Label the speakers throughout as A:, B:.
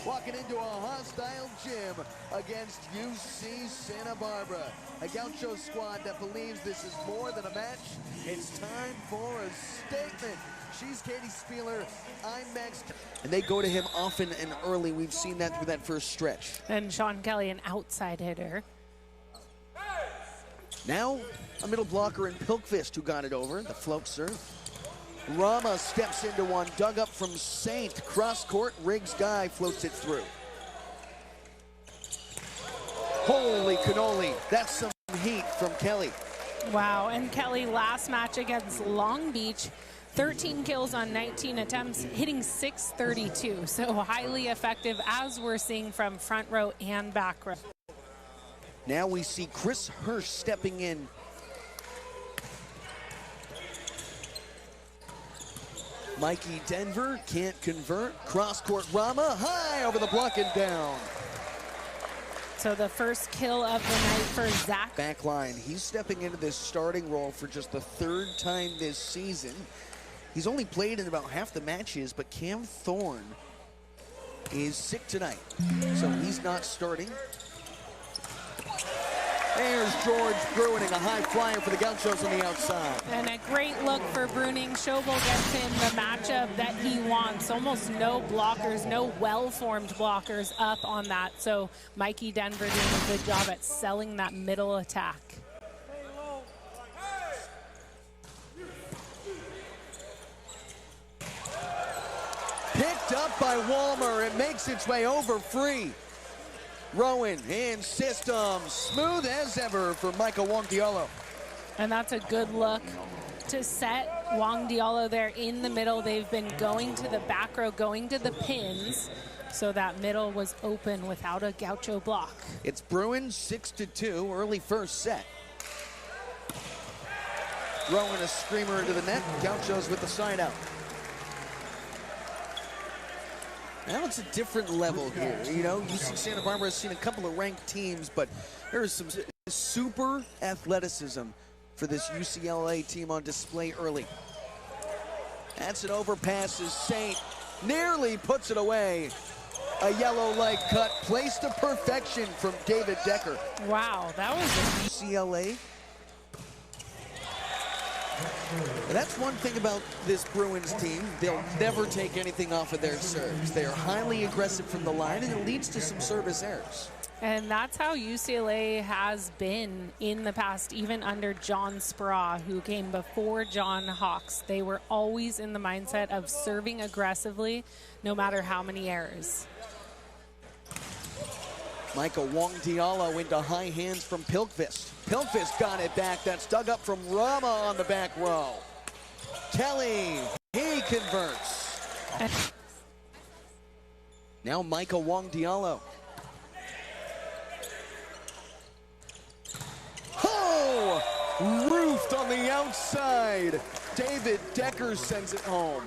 A: walking into a hostile gym against UC Santa Barbara. A Gaucho squad that believes this is more than a match. It's time for a statement. She's Katie Spieler, I'm Max. And they go to him often and early. We've seen that through that first stretch.
B: And Sean Kelly, an outside hitter.
A: Now, a middle blocker in Pilkvist who got it over, the float serve. Rama steps into one, dug up from Saint. Cross court, Riggs guy floats it through. Holy cannoli, that's some heat from Kelly.
B: Wow, and Kelly last match against Long Beach, 13 kills on 19 attempts, hitting .632. So highly effective, as we're seeing from front row and back row.
A: Now we see Chris Hirsch stepping in. Mikey Denver can't convert. Cross-court Rama, high over the block and down.
B: So the first kill of the night for Zach.
A: Back line, he's stepping into this starting role for just the third time this season. He's only played in about half the matches, but Cam Thorne is sick tonight, so he's not starting. There's George Bruining, a high flyer for the Gauchos on the outside.
B: And a great look for Bruining. Schobel gets him the matchup that he wants. Almost no blockers, no well-formed blockers up on that. So Mikey Denver doing a good job at selling that middle attack.
A: Picked up by Walmer. It makes its way over free. Rowan in system, smooth as ever for Michael Wong Diallo.
B: And that's a good look to set Wong Diallo there in the middle. They've been going to the back row, going to the pins, so that middle was open without a Gaucho block.
A: It's Bruins 6-2, early first set. Rowan a screamer into the net, Gauchos with the side out. Now it's a different level here. You know, UC Santa Barbara has seen a couple of ranked teams, but there is some super athleticism for this UCLA team on display early. That's an overpass as Saint nearly puts it away. A yellow leg cut placed to perfection from David Decker.
B: Wow, that was
A: UCLA. And that's one thing about this Bruins team. They'll never take anything off of their serves. They are highly aggressive from the line, and it leads to some service errors.
B: And that's how UCLA has been in the past, even under John Spraw, who came before John Hawks. They were always in the mindset of serving aggressively, no matter how many errors.
A: Michael Wong Diallo into high hands from Pilkvist. Pilkvist got it back. That's dug up from Rama on the back row. Kelly, he converts. Now Michael Wong Diallo. Oh, roofed on the outside. David Decker sends it home.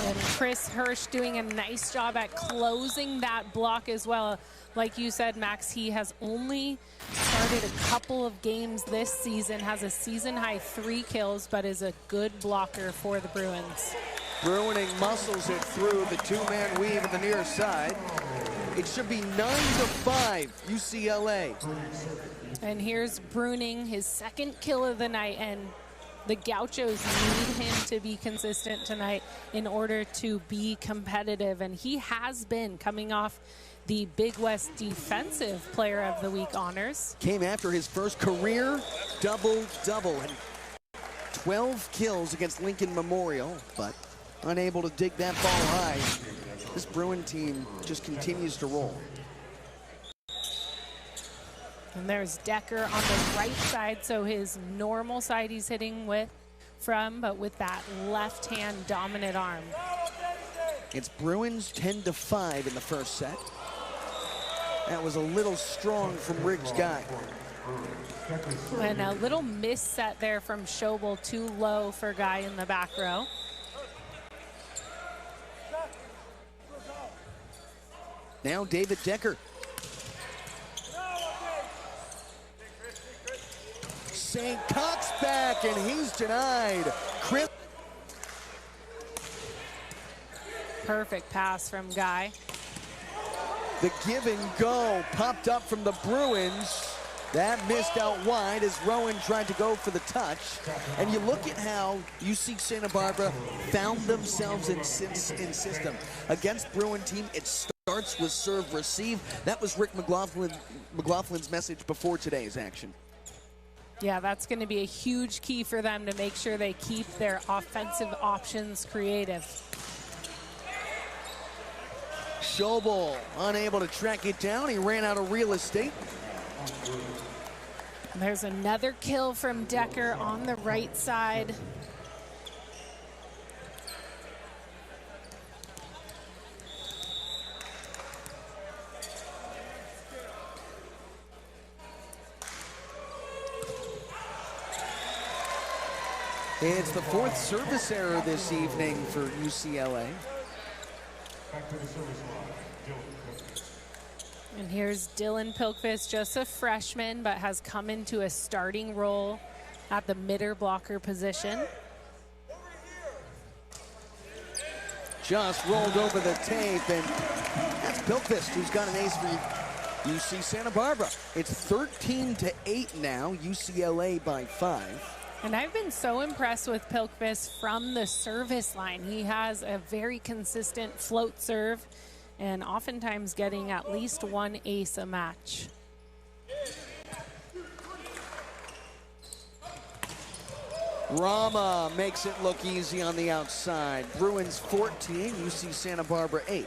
B: And Chris Hirsch doing a nice job at closing that block as well. Like you said, Max, he has only started a couple of games this season, has a season-high 3 kills, but is a good blocker for the Bruins.
A: Bruining muscles it through the two-man weave at the near side. It should be 9-5, UCLA.
B: And here's Bruining, his second kill of the night, and the Gauchos need him to be consistent tonight in order to be competitive, and he has been, coming off the Big West Defensive Player of the Week honors.
A: Came after his first career double-double, and 12 kills against Lincoln Memorial, but unable to dig that ball high. This Bruin team just continues to roll.
B: And there's Decker on the right side, so his normal side he's hitting from, but with that left-hand dominant arm.
A: It's Bruins 10-5 in the first set. That was a little strong from Riggs guy.
B: And a little miss set there from Schobel, too low for Guy in the back row.
A: Now David Decker. St. Cox back, and he's denied. Chris.
B: Perfect pass from Guy.
A: The give and go popped up from the Bruins. That missed out wide as Rowan tried to go for the touch. And you look at how UC Santa Barbara found themselves in system. Against Bruin team, it starts with serve receive. That was Rick McLaughlin's message before today's action.
B: Yeah, that's going to be a huge key for them to make sure they keep their offensive options creative.
A: Schobel unable to track it down. He ran out of real estate.
B: There's another kill from Decker on the right side.
A: It's the fourth service error this evening for UCLA.
B: And here's Dylan Pilkvist, just a freshman, but has come into a starting role at the midder blocker position.
A: Just rolled over the tape, and that's Pilkvist, who's got an ace for UC Santa Barbara. It's 13-8 now, UCLA by 5.
B: And I've been so impressed with Pilkvist from the service line. He has a very consistent float serve and oftentimes getting at least one ace a match.
A: Rama makes it look easy on the outside. Bruins 14, UC Santa Barbara 8.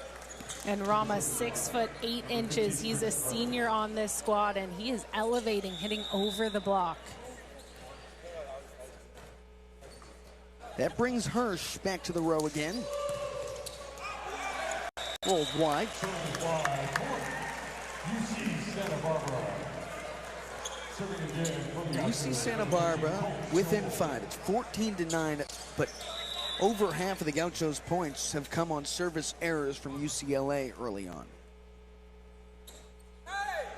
B: And Rama 6'8". He's a senior on this squad, and he is elevating, hitting over the block.
A: That brings Hirsch back to the row again. Rolled wide. UC Santa Barbara within 5. It's 14-9, but over half of the Gauchos' points have come on service errors from UCLA early on.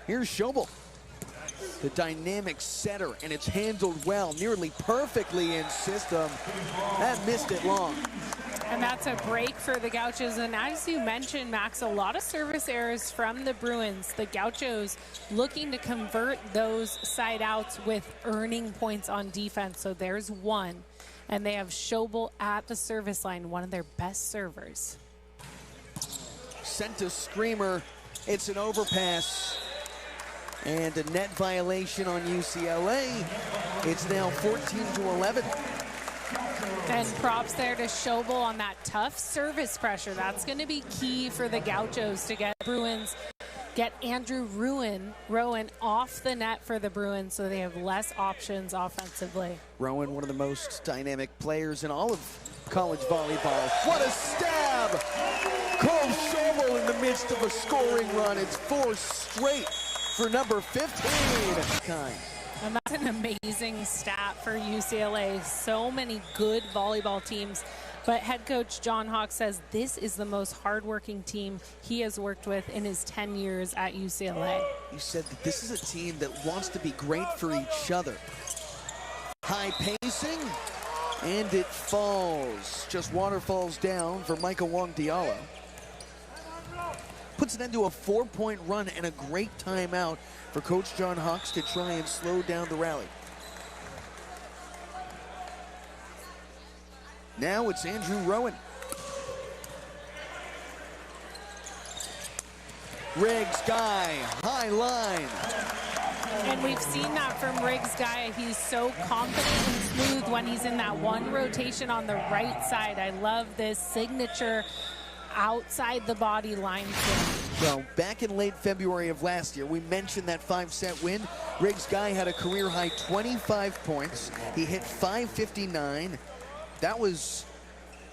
A: Here's Schobel, the dynamic setter, and it's handled well, nearly perfectly in system. That missed it long.
B: And that's a break for the Gauchos. And as you mentioned, Max, a lot of service errors from the Bruins. The Gauchos looking to convert those side outs with earning points on defense. So there's one. And they have Schobel at the service line, one of their best servers.
A: Sent a screamer. It's an overpass. And a net violation on UCLA. It's now 14-11.
B: And props there to Schobel on that tough service pressure. That's going to be key for the Gauchos to get Bruins, get Andrew Rowan off the net for the Bruins so they have less options offensively.
A: Rowan, one of the most dynamic players in all of college volleyball. What a stab! Cole Schobel in the midst of a scoring run. It's 4 straight for number 15.
B: And that's an amazing stat for UCLA. So many good volleyball teams. But head coach John Hawk says this is the most hardworking team he has worked with in his 10 years at UCLA.
A: He said that this is a team that wants to be great for each other. High pacing, and it falls. Just waterfalls down for Michael Wong-Diallo. Puts it into a 4-point run and a great timeout for Coach John Hawks to try and slow down the rally. Now it's Andrew Rowan. Riggs Guy, high line.
B: And we've seen that from Riggs Guy. He's so confident and smooth when he's in that one rotation on the right side. I love this signature outside the body line swing.
A: So back in late February of last year, we mentioned that 5-set win. Riggs Guy had a career high 25 points. He hit 559. That was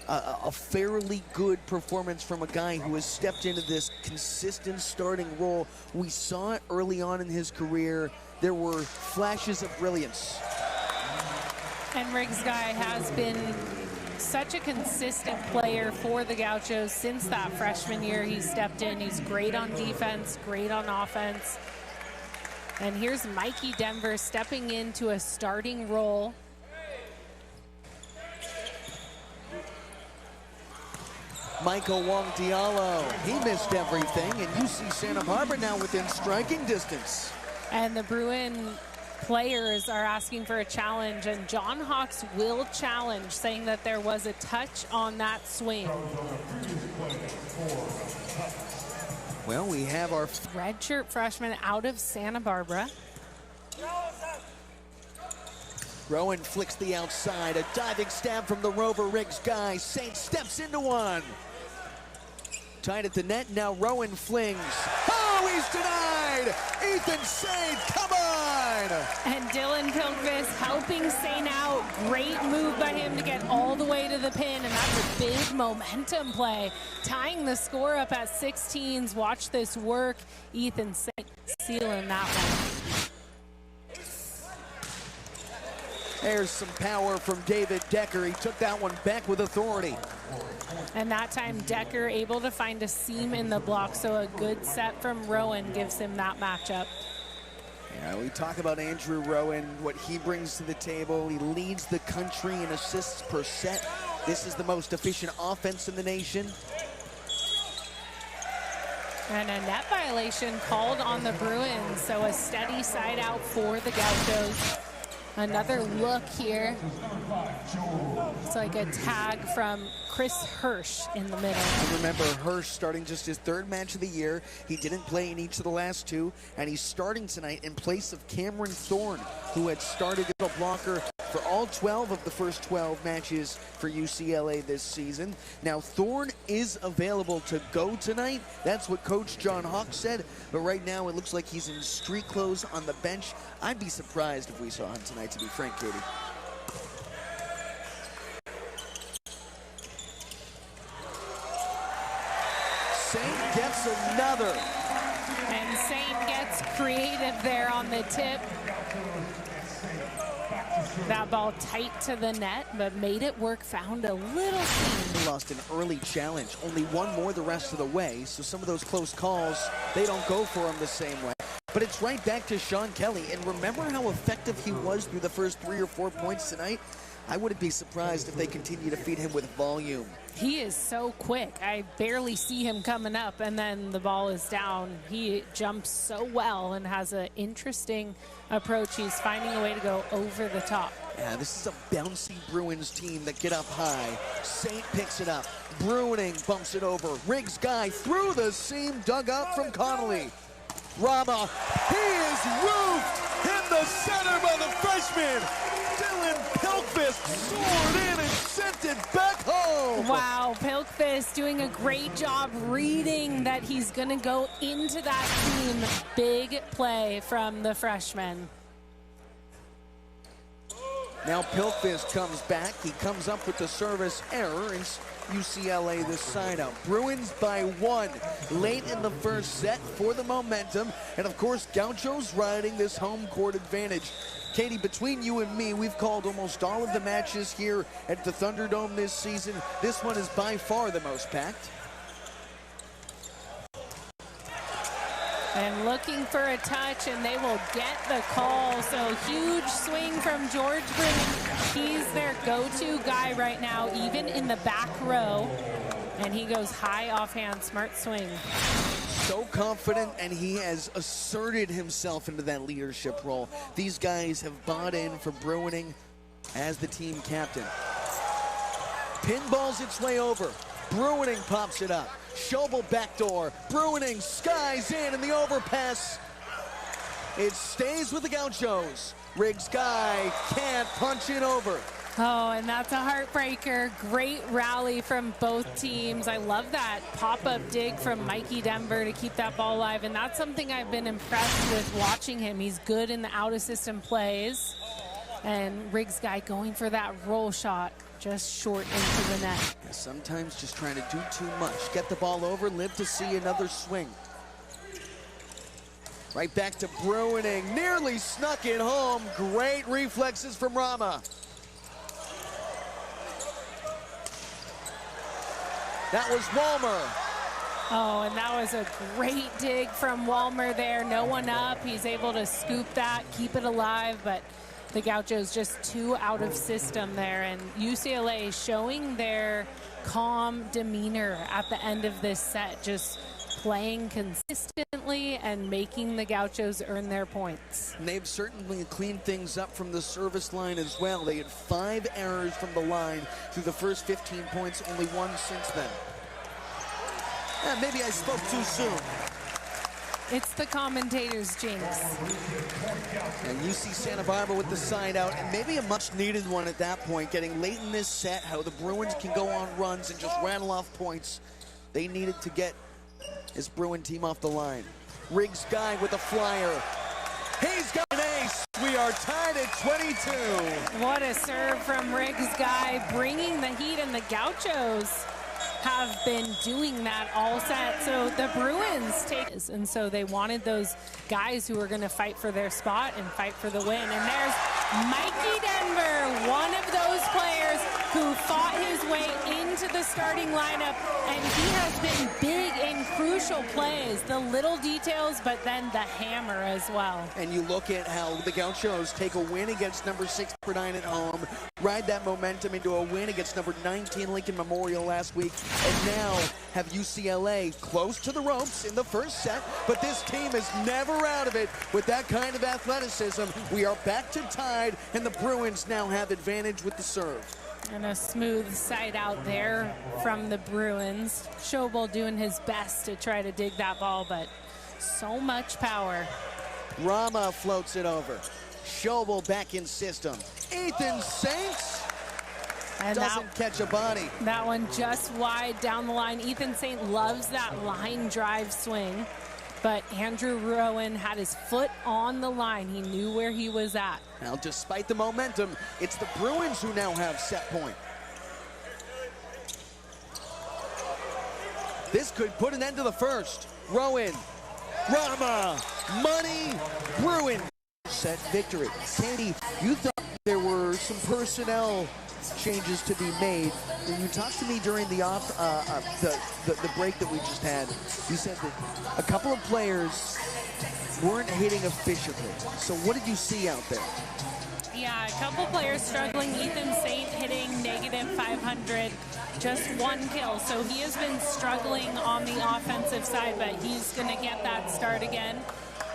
A: a fairly good performance from a guy who has stepped into this consistent starting role. We saw it early on in his career. There were flashes of brilliance.
B: And Riggs Guy has been such a consistent player for the Gauchos since that freshman year he stepped in. He's great on defense, great on offense. And here's Mikey Denver stepping into a starting role.
A: Michael Wong Diallo, he missed everything, and UC Santa Barbara now within striking distance.
B: And the Bruin players are asking for a challenge, and John Hawks will challenge, saying that there was a touch on that swing.
A: Well, we have our
B: redshirt freshman out of Santa Barbara.
A: Rowan flicks the outside, a diving stab from the Rover Riggs guy. Saint steps into one. Tied at the net, now Rowan flings. Oh, he's denied! Ethan Saint, come on!
B: And Dylan Pilkvis helping Saint out. Great move by him to get all the way to the pin, and that's a big momentum play. Tying the score up at 16s. Watch this work. Ethan Saint sealing that one.
A: There's some power from David Decker. He took that one back with authority.
B: And that time, Decker able to find a seam in the block, so a good set from Rowan gives him that matchup.
A: Yeah, we talk about Andrew Rowan, what he brings to the table. He leads the country in assists per set. This is the most efficient offense in the nation.
B: And a net violation called on the Bruins, so a steady side out for the Gauchos. Another look here. It's like a tag from Chris Hirsch in the middle.
A: And remember, Hirsch starting just his third match of the year. He didn't play in each of the last two, and he's starting tonight in place of Cameron Thorne, who had started as a blocker for all 12 of the first 12 matches for UCLA this season. Now, Thorne is available to go tonight. That's what Coach John Hawks said, but right now it looks like he's in street clothes on the bench. I'd be surprised if we saw him tonight, to be frank, Katie. Saint gets another.
B: And Saint gets creative there on the tip. That ball tight to the net, but made it work, found a little seam.
A: He lost an early challenge, only one more the rest of the way, so some of those close calls, they don't go for him the same way. But it's right back to Sean Kelly, and remember how effective he was through the first 3 or 4 points tonight? I wouldn't be surprised if they continue to feed him with volume.
B: He is so quick. I barely see him coming up, and then the ball is down. He jumps so well and has an interesting approach. He's finding a way to go over the top.
A: Yeah, this is a bouncy Bruins team that get up high. Saint picks it up. Bruining bumps it over. Riggs guy through the seam, dug out from Connolly. Rama, he is roofed in the center by the freshman. Dylan Pilkvis soared in and sent it back home.
B: Wow, Pilkvis doing a great job reading that he's going to go into that team. Big play from the freshman.
A: Now Pilkvis comes back. He comes up with the service error, and UCLA the side out. Bruins by 1 late in the first set for the momentum. And of course, Gauchos riding this home court advantage. Katie, between you and me, we've called almost all of the matches here at the Thunderdome this season. This one is by far the most packed.
B: And looking for a touch, and they will get the call. So huge swing from George Bruning. He's their go-to guy right now, even in the back row. And he goes high offhand, smart swing.
A: So confident, and he has asserted himself into that leadership role. These guys have bought in for Bruining as the team captain. Pinballs its way over. Bruining pops it up. Schobel backdoor. Bruining skies in, and the overpass. It stays with the Gauchos. Riggs guy can't punch it over.
B: Oh, and that's a heartbreaker. Great rally from both teams. I love that pop-up dig from Mikey Denver to keep that ball alive, and that's something I've been impressed with watching him. He's good in the out-of-system plays, and Riggs guy going for that roll shot just short into the net.
A: Sometimes just trying to do too much. Get the ball over, live to see another swing. Right back to Bruining, nearly snuck it home. Great reflexes from Rama. That was Walmer.
B: Oh, and that was a great dig from Walmer there. No one up. He's able to scoop that, keep it alive, but the Gauchos just too out of system there. And UCLA showing their calm demeanor at the end of this set, just playing consistently and making the Gauchos earn their points.
A: And they've certainly cleaned things up from the service line as well. They had 5 errors from the line through the first 15 points, only 1 since then. Maybe I spoke too soon.
B: It's the commentator's jinx.
A: And UC Santa Barbara with the side out, and maybe a much-needed one at that point, getting late in this set, how the Bruins can go on runs and just rattle off points. They needed to get this Bruin team off the line. Riggs Guy with a flyer. He's got an ace. We are tied at 22.
B: What a serve from Riggs Guy, bringing the heat, and the Gauchos have been doing that all set. So the Bruins take this, and so they wanted those guys who were going to fight for their spot and fight for the win. And there's Mikey Denver, one of those players who fought his way into the starting lineup, and he has been big in crucial plays, the little details, but then the hammer as well.
A: And you look at how the Gauchos take a win against number 6 Pepperdine at home, ride that momentum into a win against number 19 Lincoln Memorial last week, and now have UCLA close to the ropes in the first set, but this team is never out of it with that kind of athleticism. We are back to tied, and the Bruins now have advantage with the serve.
B: And a smooth side out there from the Bruins. Schobel doing his best to try to dig that ball, but so much power.
A: Rama floats it over. Schobel back in system. Ethan Saints doesn't catch a body.
B: That one just wide down the line. Ethan Saint loves that line drive swing, but Andrew Rowan had his foot on the line. He knew where he was at.
A: Now, despite the momentum, it's the Bruins who now have set point. This could put an end to the first. Rowan, Rama, money, Bruin set victory. Candy, you thought there were some personnel changes to be made. When you talked to me during the break that we just had, you said that a couple of players weren't hitting efficiently. So what did you see out there?
B: Yeah, a couple players struggling. Ethan Saint hitting -500, just 1 kill. So he has been struggling on the offensive side, but he's going to get that start again.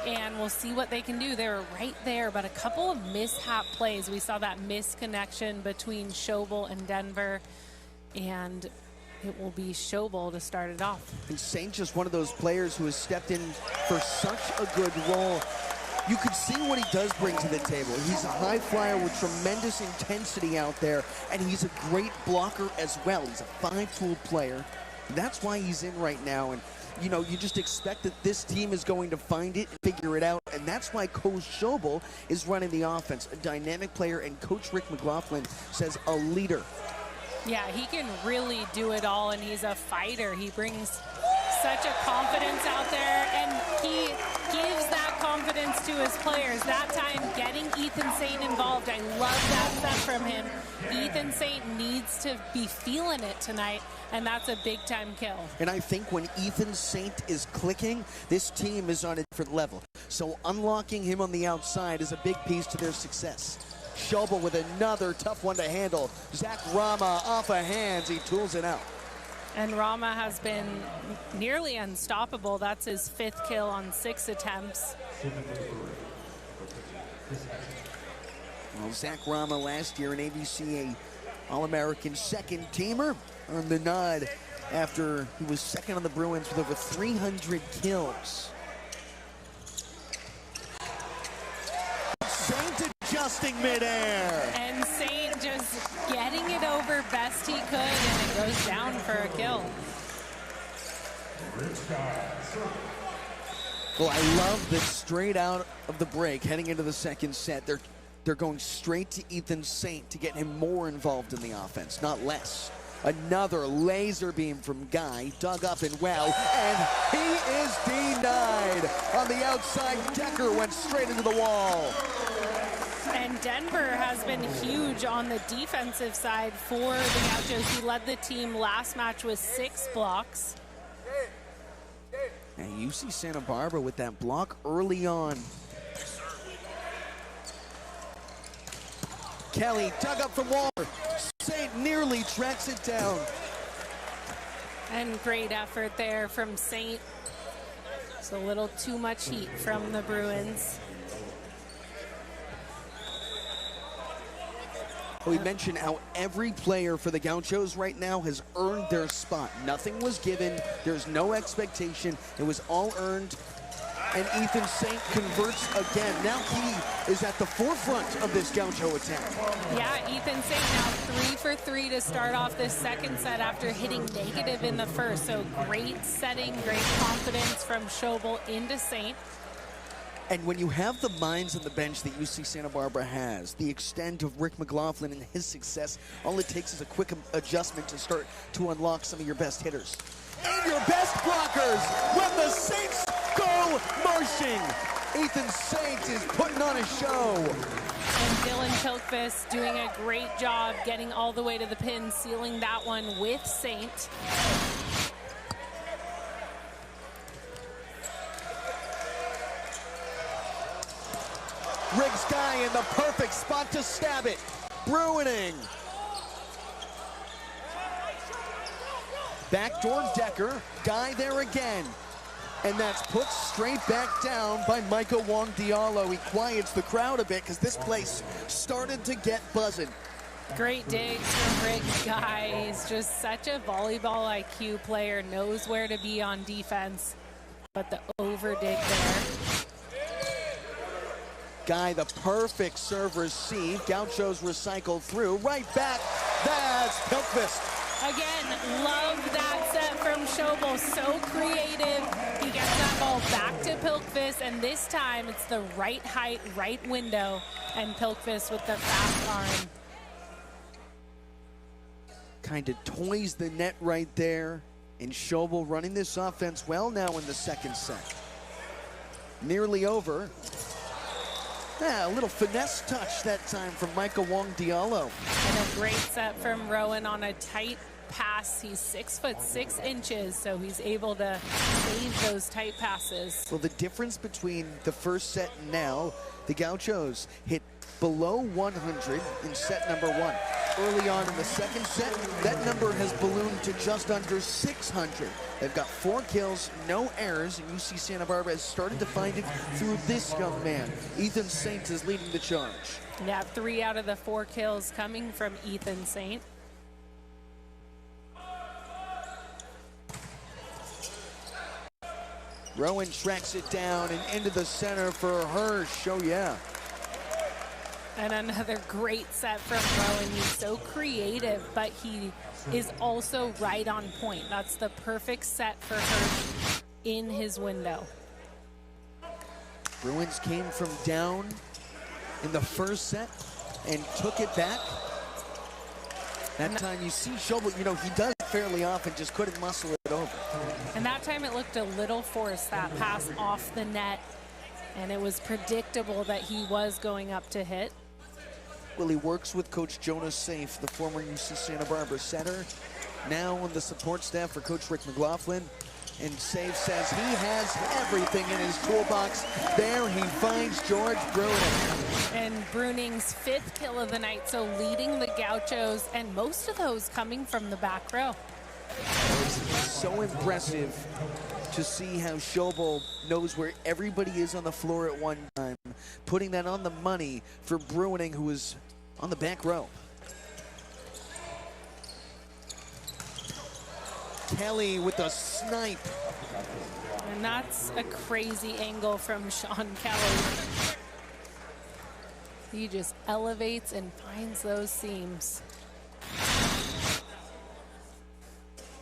B: And we'll see what they can do. They were right there, but a couple of mishap plays. We saw that misconnection between Schobel and Denver, and it will be Schobel to start it off.
A: And Saint just one of those players who has stepped in for such a good role. You could see what he does bring to the table. He's a high flyer with tremendous intensity out there, and he's a great blocker as well. He's a 5-tool player. That's why he's in right now. And you know, you just expect that this team is going to find it and figure it out, and that's why Coach Schobel is running the offense, a dynamic player, and Coach Rick McLaughlin says a leader.
B: Yeah, he can really do it all, and he's a fighter. He brings such a confidence out there, and he gives that confidence to his players. That time, getting Ethan Saint involved, I love that stuff from him. Ethan Saint needs to be feeling it tonight, and that's a big-time kill.
A: And I think when Ethan Saint is clicking, this team is on a different level. So unlocking him on the outside is a big piece to their success. Schobel with another tough one to handle. Zach Rama off of hands, he tools it out.
B: And Rama has been nearly unstoppable. That's his 5th kill on 6 attempts.
A: Well, Zach Rama last year in ABCA All-American second teamer earned the nod after he was second on the Bruins with over 300 kills. Saint adjusting midair.
B: And Saint just getting it over best he could, and it goes down for a kill.
A: Well, I love that straight out of the break, heading into the second set, they're going straight to Ethan Saint to get him more involved in the offense, not less. Another laser beam from Guy, dug up and well, and he is denied. On the outside, Decker went straight into the wall.
B: And Denver has been huge on the defensive side for the Gauchos. He led the team last match with 6 blocks.
A: And UC Santa Barbara with that block early on. Kelly dug up from Waller. Saint nearly tracks it down.
B: And great effort there from Saint. It's a little too much heat from the Bruins.
A: We mentioned how every player for the Gauchos right now has earned their spot. Nothing was given. There's no expectation. It was all earned. And Ethan Saint converts again. Now he is at the forefront of this Gaucho attack. Yeah,
B: Ethan Saint now 3 for 3 to start off this second set after hitting negative in the first. So great setting, great confidence from Schobel into Saint.
A: And when you have the minds on the bench that UC Santa Barbara has, the extent of Rick McLaughlin and his success, all it takes is a quick adjustment to start to unlock some of your best hitters. And your best blockers when the Saints go marching. Ethan Saint is putting on a show.
B: And Dylan Pilkvist doing a great job getting all the way to the pin, sealing that one with Saint.
A: Riggs Guy in the perfect spot to stab it. Bruining. Backdoor Decker. Guy there again. And that's put straight back down by Micah Wong-Diallo. He quiets the crowd a bit because this place started to get buzzing.
B: Great digs from Riggs Guy. He's just such a volleyball IQ player, knows where to be on defense. But the over dig there.
A: Guy, the perfect serve receive. Gauchos recycle through. Right back. That's Pilkvist.
B: Again, love that set from Schobel. So creative. He gets that ball back to Pilkvist, and this time it's the right height, right window, and Pilkvist with the fast arm.
A: Kind of toys the net right there, and Schobel running this offense well now in the second set. Nearly over. Yeah, a little finesse touch that time from Micah Wong-Diallo.
B: And a great set from Rowan on a tight pass. He's 6'6", so he's able to save those tight passes.
A: Well, the difference between the first set and now, the Gauchos hit below 100 in set number 1. Early on in the second set, that number has ballooned to just under 600. They've got 4 kills, no errors, and UC Santa Barbara has started to find it through this young man. Ethan Saint is leading the charge.
B: Yeah, 3 out of the 4 kills coming from Ethan Saint.
A: Rowan tracks it down and into the center for Hirsch. Oh, yeah.
B: And another great set from Rowan. He's so creative, but he is also right on point. That's the perfect set for Hirsch in his window.
A: Bruins came from down in the first set and took it back. That time you see Schobel, you know, he does it fairly often, just couldn't muscle it over.
B: And that time it looked a little forced, that pass off the net. And it was predictable that he was going up to hit.
A: Well, he works with Coach Jonas Safe, the former UC Santa Barbara setter, now on the support staff for Coach Rick McLaughlin. And Safe says he has everything in his toolbox. There he finds George Bruning.
B: And Bruning's 5th kill of the night, so leading the Gauchos, and most of those coming from the back row.
A: It's so impressive to see how Schobel knows where everybody is on the floor at one time, putting that on the money for Bruning, who is on the back row. Kelly with a snipe.
B: And that's a crazy angle from Sean Kelly. He just elevates and finds those seams.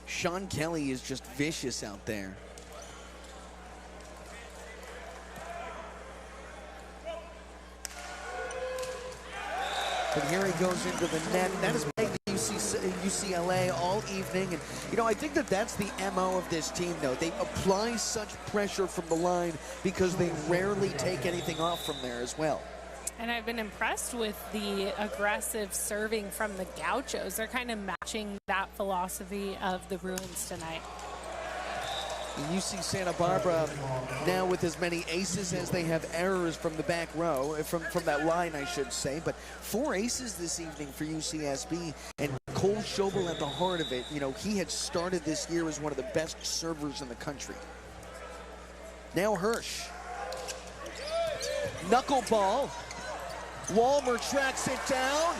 A: Sean Kelly is just vicious out there. But here he goes into the net. That has plagued the UCLA all evening. And, you know, I think that that's the MO of this team, though. They apply such pressure from the line because they rarely take anything off from there as well.
B: And I've been impressed with the aggressive serving from the Gauchos. They're kind of matching that philosophy of the Bruins tonight.
A: UC Santa Barbara now with as many aces as they have errors from the back row, from that line, I should say. But 4 aces this evening for UCSB, and Cole Schobel at the heart of it. You know, he had started this year as one of the best servers in the country. Now Hirsch. Knuckleball. Walmer tracks it down.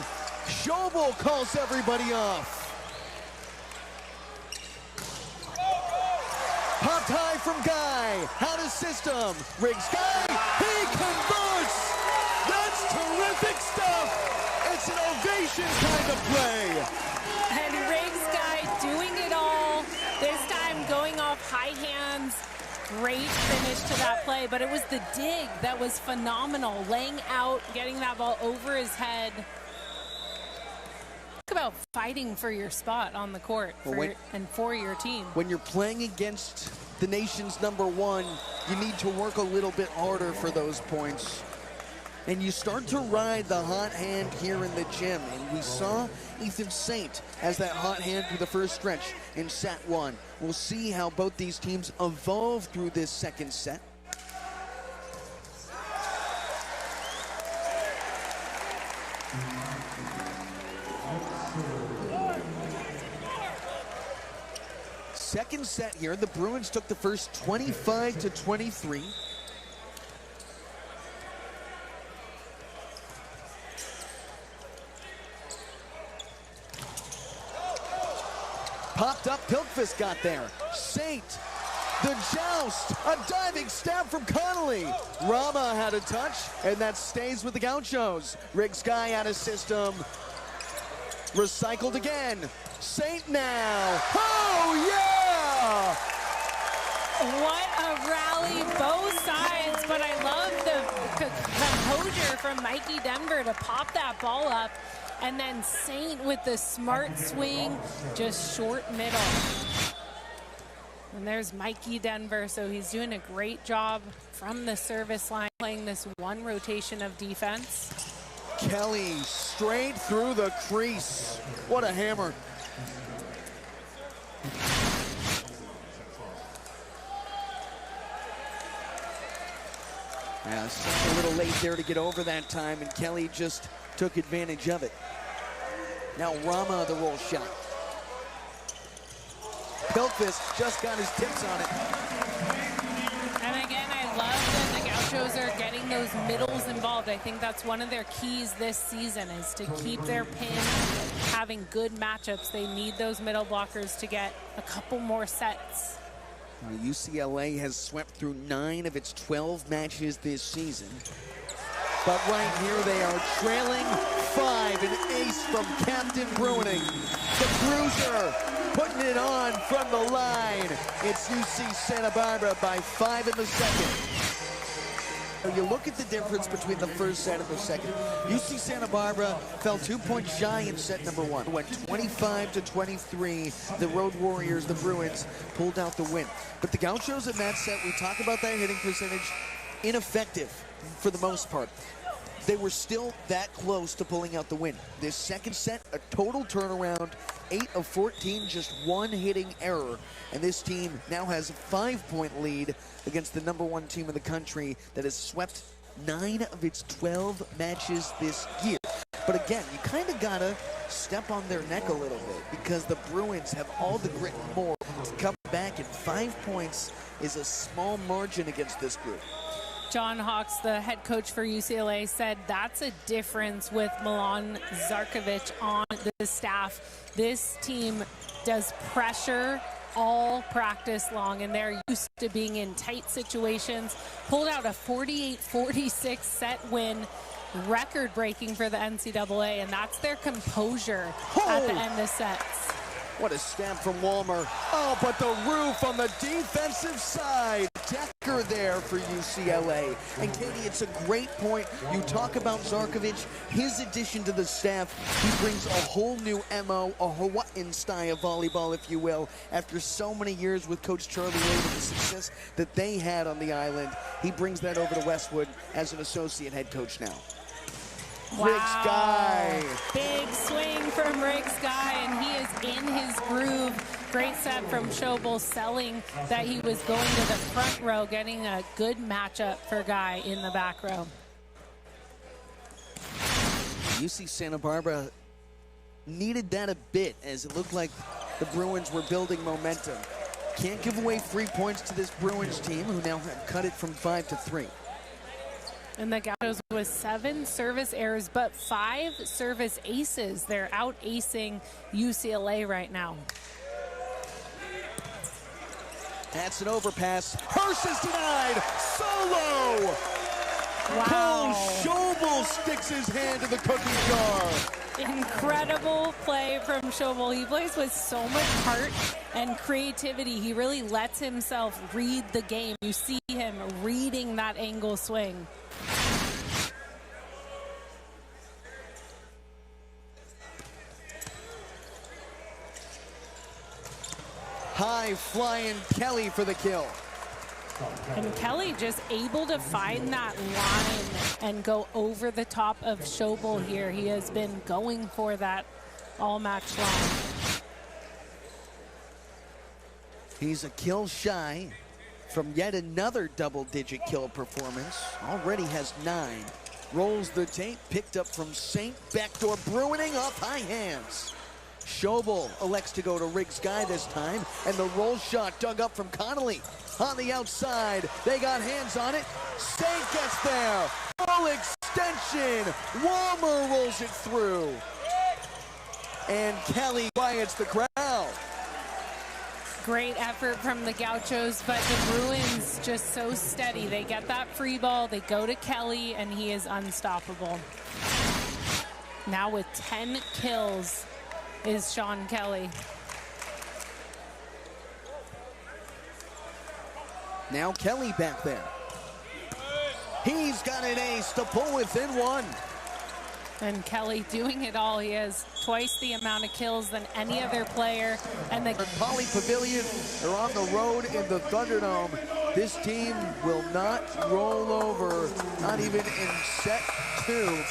A: Schobel calls everybody off. Popped high from Guy. Out of system. Riggs Guy. He converts. That's terrific stuff. It's an ovation kind of play.
B: And Riggs Guy doing it all. This time going off high hands. Great finish to that play, but it was the dig that was phenomenal. Laying out, getting that ball over his head. Talk about fighting for your spot on the court and for your team.
A: When you're playing against the nation's #1, you need to work a little bit harder for those points. And you start to ride the hot hand here in the gym. And we saw Ethan Saint as that hot hand through the first stretch in set 1. We'll see how both these teams evolve through this second set. Second set here, the Bruins took the first 25-23. Popped up, Pilkvist got there. Saint, the joust, a diving stab from Connolly. Rama had a touch, and that stays with the Gauchos. Riggs Guy out of system. Recycled again. Saint now. Oh, yeah!
B: What a rally, both sides, but I love the composure from Mikey Denver to pop that ball up. And then Saint with the smart swing, just short middle. And there's Mikey Denver, so he's doing a great job from the service line, playing this one rotation of defense.
A: Kelly straight through the crease. What a hammer. Yeah, a little late there to get over that time, and Kelly just took advantage of it. Now Rama the roll shot. Pilkvist just got his tips on it.
B: And again, I love that the Gauchos are getting those middles involved. I think that's one of their keys this season, is to keep their pin having good matchups. They need those middle blockers to get a couple more sets.
A: UCLA has swept through 9 of its 12 matches this season. But right here they are trailing 5, an ace from Captain Bruining. The Cruiser putting it on from the line. It's UC Santa Barbara by 5 in the second. You look at the difference between the first set and the second. UC Santa Barbara fell 2 points shy in set number 1. Went 25-23. The Road Warriors, the Bruins, pulled out the win. But the Gauchos in that set, we talk about that hitting percentage, ineffective for the most part. They were still that close to pulling out the win. This second set, a total turnaround, 8 of 14, just 1 hitting error. And this team now has a 5-point lead against the #1 team in the country that has swept 9 of its 12 matches this year. But again, you kind of gotta step on their neck a little bit, because the Bruins have all the grit and more to come back, and 5 points is a small margin against this group.
B: John Hawks, the head coach for UCLA, said that's a difference with Milan Zarkovic on the staff. This team does pressure all practice long, and they're used to being in tight situations. Pulled out a 48-46 set win, record-breaking for the NCAA, and that's their composure at the end of sets.
A: What a stamp from Walmer. Oh, but the roof on the defensive side. Decker there for UCLA. And Katie, it's a great point. You talk about Zarkovic, his addition to the staff. He brings a whole new MO, a Hawaiian style of volleyball, if you will. After so many years with Coach Charlie Wade and the success that they had on the island, he brings that over to Westwood as an associate head coach now.
B: Wow.
A: Riggs Guy.
B: Big swing from Riggs Guy, and he is in his groove. Great Great set from Schobel, selling that he was going to the front row, getting a good matchup for Guy in the back row.
A: UC Santa Barbara needed that a bit, as it looked like the Bruins were building momentum. Can't give away 3 points to this Bruins team, who now have cut it from 5 to 3.
B: And the Gauchos with 7 service errors, but 5 service aces. They're out-acing UCLA right now.
A: That's an overpass. Hurst is denied. Solo!
B: Wow.
A: Cole Schobel sticks his hand in the cookie jar.
B: Incredible play from Schobel. He plays with so much heart and creativity. He really lets himself read the game. You see him reading that angle swing.
A: High flying Kelly for the kill.
B: And Kelly just able to find that line and go over the top of Schobel here. He has been going for that all match long.
A: He's a kill shy from yet another double-digit kill performance. Already has 9. Rolls the tape, picked up from Saint. Backdoor Bruining off high hands. Schobel elects to go to Riggs Guy this time, and the roll shot dug up from Connolly. On the outside, they got hands on it. Saint gets there. Full extension. Walmer rolls it through. And Kelly quiets the crowd.
B: Great effort from the Gauchos, but the Bruins just so steady. They get that free ball, they go to Kelly, and he is unstoppable. Now with 10 kills is Sean Kelly.
A: Now Kelly back there. He's got an ace to pull within 1.
B: And Kelly doing it all. He has twice the amount of kills than any other player. And the
A: Poly Pavilion are on the road in the Thunderdome. This team will not roll over, not even in set 2.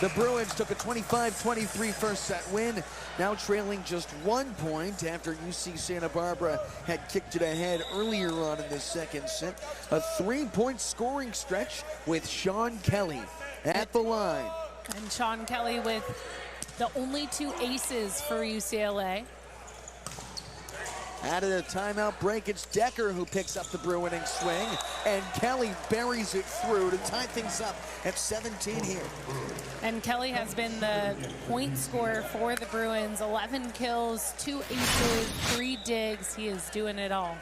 A: The Bruins took a 25-23 first set win, now trailing just 1 point after UC Santa Barbara had kicked it ahead earlier on in the second set. A 3-point scoring stretch with Sean Kelly at the line.
B: And Sean Kelly with the only 2 aces for UCLA.
A: Out of the timeout break, it's Decker who picks up the Bruining swing, and Kelly buries it through to tie things up at 17 here.
B: And Kelly has been the point scorer for the Bruins. 11 kills, 2 aces, 3 digs. He is doing it all.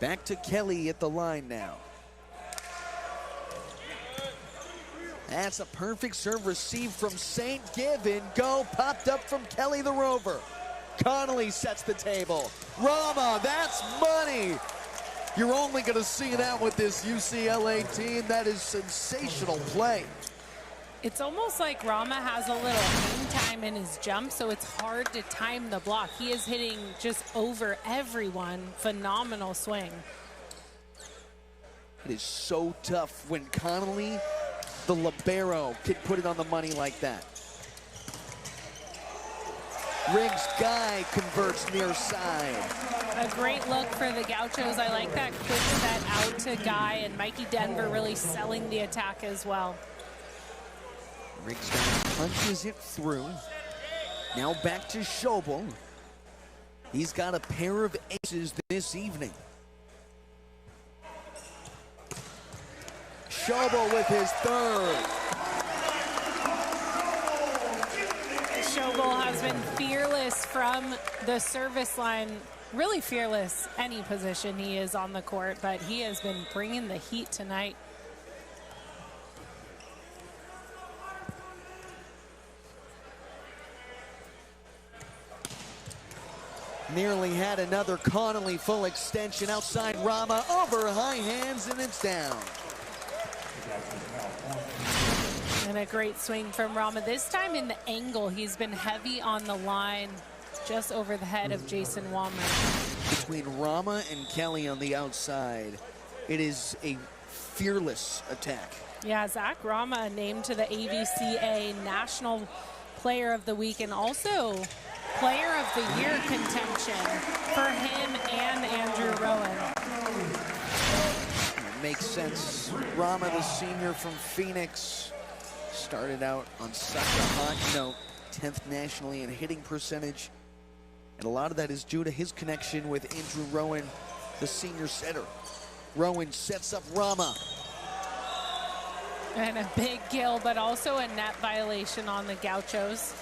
A: Back to Kelly at the line now. That's a perfect serve received from Saint. Give and go, popped up from Kelly the Rover. Connolly sets the table. Rama, that's money. You're only going to see that with this UCLA team. That is sensational play.
B: It's almost like Rama has a little hang time in his jump, so it's hard to time the block. He is hitting just over everyone. Phenomenal swing.
A: It is so tough when Connolly, the libero, can put it on the money like that. Riggs Guy converts near side.
B: A great look for the Gauchos. I like that quick set out to Guy, and Mikey Denver really selling the attack as well.
A: Riggs Guy punches it through. Now back to Schobel. He's got a pair of aces this evening. Schobel with his 3rd.
B: Schobel has been fearless from the service line. Really fearless any position he is on the court, but he has been bringing the heat tonight.
A: Nearly had another Connolly full extension outside Rama, over high hands, and it's down.
B: And a great swing from Rama. This time in the angle, he's been heavy on the line, just over the head of Jason Walmer.
A: Between Rama and Kelly on the outside, it is a fearless attack.
B: Yeah, Zach Rama named to the AVCA National Player of the Week and also Player of of the Year contention for him and Andrew Rowan.
A: It makes sense. Rama, the senior from Phoenix, started out on such a hot note, 10th nationally in hitting percentage. And a lot of that is due to his connection with Andrew Rowan, the senior setter. Rowan sets up Rama.
B: And a big kill, but also a net violation on the Gauchos.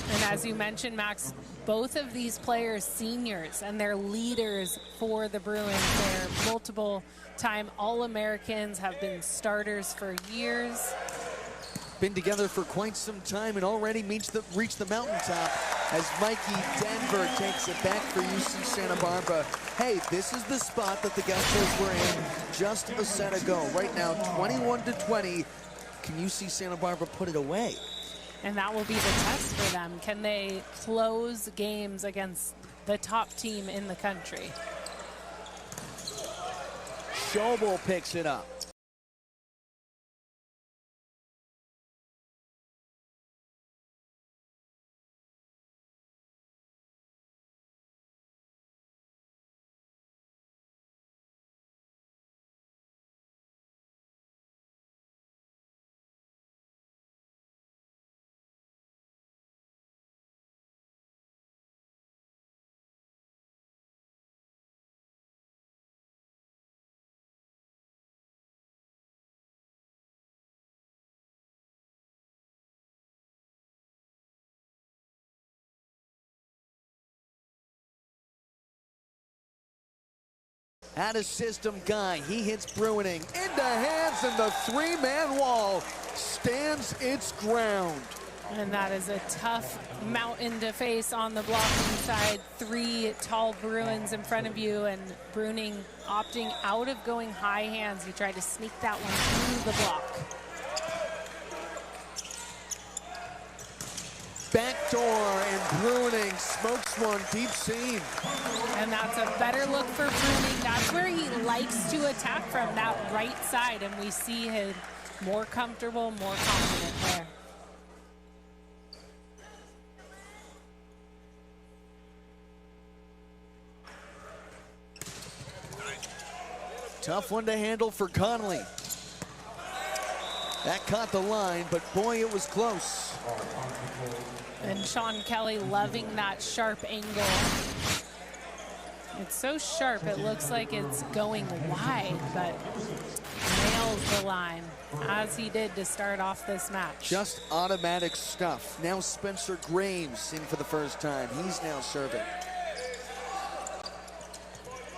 B: And as you mentioned, Max, both of these players seniors, and they're leaders for the Bruins. They're multiple-time All-Americans, have been starters for years.
A: Been together for quite some time and already reached the mountaintop as Mikey Denver takes it back for UC Santa Barbara. Hey, this is the spot that the Gauchos were in just a set ago. Right now, 21-20. Can UC Santa Barbara put it away?
B: And that will be the test for them. Can they close games against the top team in the country?
A: Schobel picks it up. At a system guy, he hits Bruining into hands, and the three-man wall stands its ground.
B: And that is a tough mountain to face on the blocking side. Three tall Bruins in front of you, and Bruining opting out of going high hands. He tried to sneak that one through the block.
A: Backdoor, and Bruining smokes one deep seam.
B: And that's a better look for Bruining. That's where he likes to attack from, that right side. And we see him more comfortable, more confident there.
A: Tough one to handle for Connolly. That caught the line, but boy, it was close.
B: And Sean Kelly loving that sharp angle. It's so sharp, it looks like it's going wide, but nails the line, as he did to start off this match.
A: Just automatic stuff. Now Spencer Graves in for the first time. He's now serving.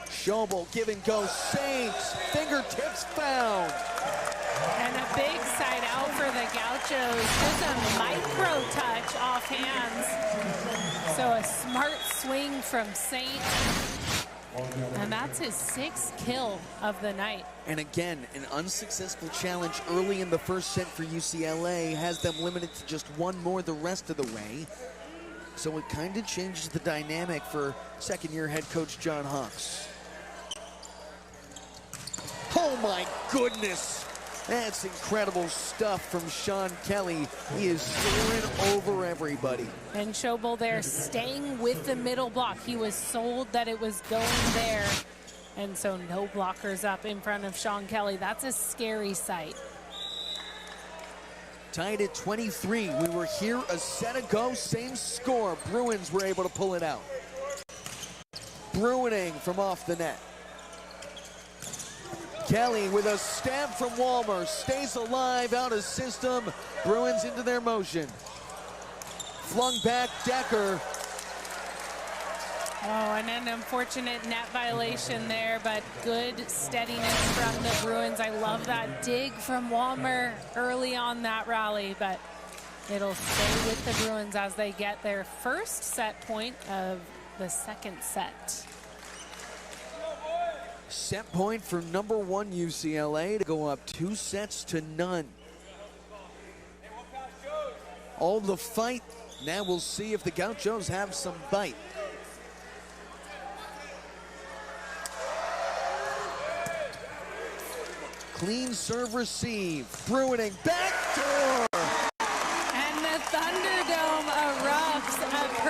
A: Schobel, give and go, saves, fingertips found.
B: And a big side out for the Gauchos. Just a micro touch off hands. So a smart swing from Saint. And that's his 6th kill of the night.
A: And again, an unsuccessful challenge early in the first set for UCLA has them limited to just one more the rest of the way. So it kind of changes the dynamic for second-year head coach John Hawks. Oh my goodness! That's incredible stuff from Sean Kelly. He is soaring over everybody.
B: And Schobel there staying with the middle block. He was sold that it was going there. And so no blockers up in front of Sean Kelly. That's a scary sight.
A: Tied at 23. We were here a set ago, same score. Bruins were able to pull it out. Bruining from off the net. Kelly with a stab from Walmer, stays alive, out of system. Bruins into their motion. Flung back, Decker.
B: Oh, and an unfortunate net violation there, but good steadiness from the Bruins. I love that dig from Walmer early on that rally, but it'll stay with the Bruins as they get their first set point of the second set.
A: Set point for number 1 UCLA to go up 2-0. All the fight. Now we'll see if the Gauchos have some bite. Clean serve receive. Bruining backdoor.
B: And the Thunderdome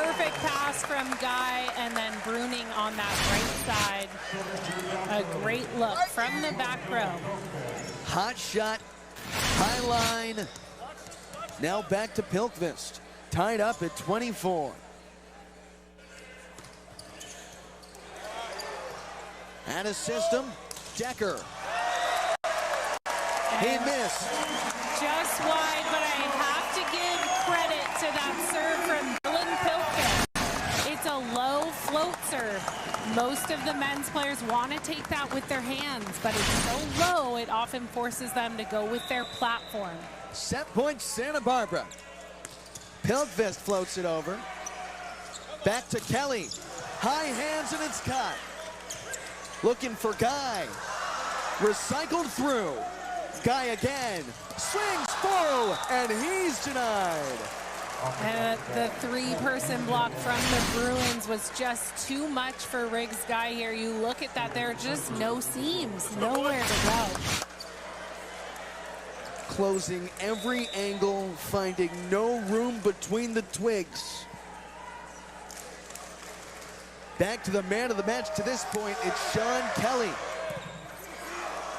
B: perfect pass from Guy, and then Bruning on that right side. A great look from the back row.
A: Hot shot, high line. Now back to Pilkvist, tied up at 24. Out of system, Decker. He missed.
B: Just wide, but I have to give credit to that serve from Dylan Pilkvist. It's a low float serve. Most of the men's players want to take that with their hands, but it's so low, it often forces them to go with their platform.
A: Set point, Santa Barbara. Pilkvist floats it over. Back to Kelly. High hands, and it's caught. Looking for Guy. Recycled through. Guy again. Swings through, and he's denied.
B: And the three-person block from the Bruins was just too much for Riggs Guy here. You look at that, there are just no seams, nowhere to go.
A: Closing every angle, finding no room between the twigs. Back to the man of the match to this point, it's Sean Kelly.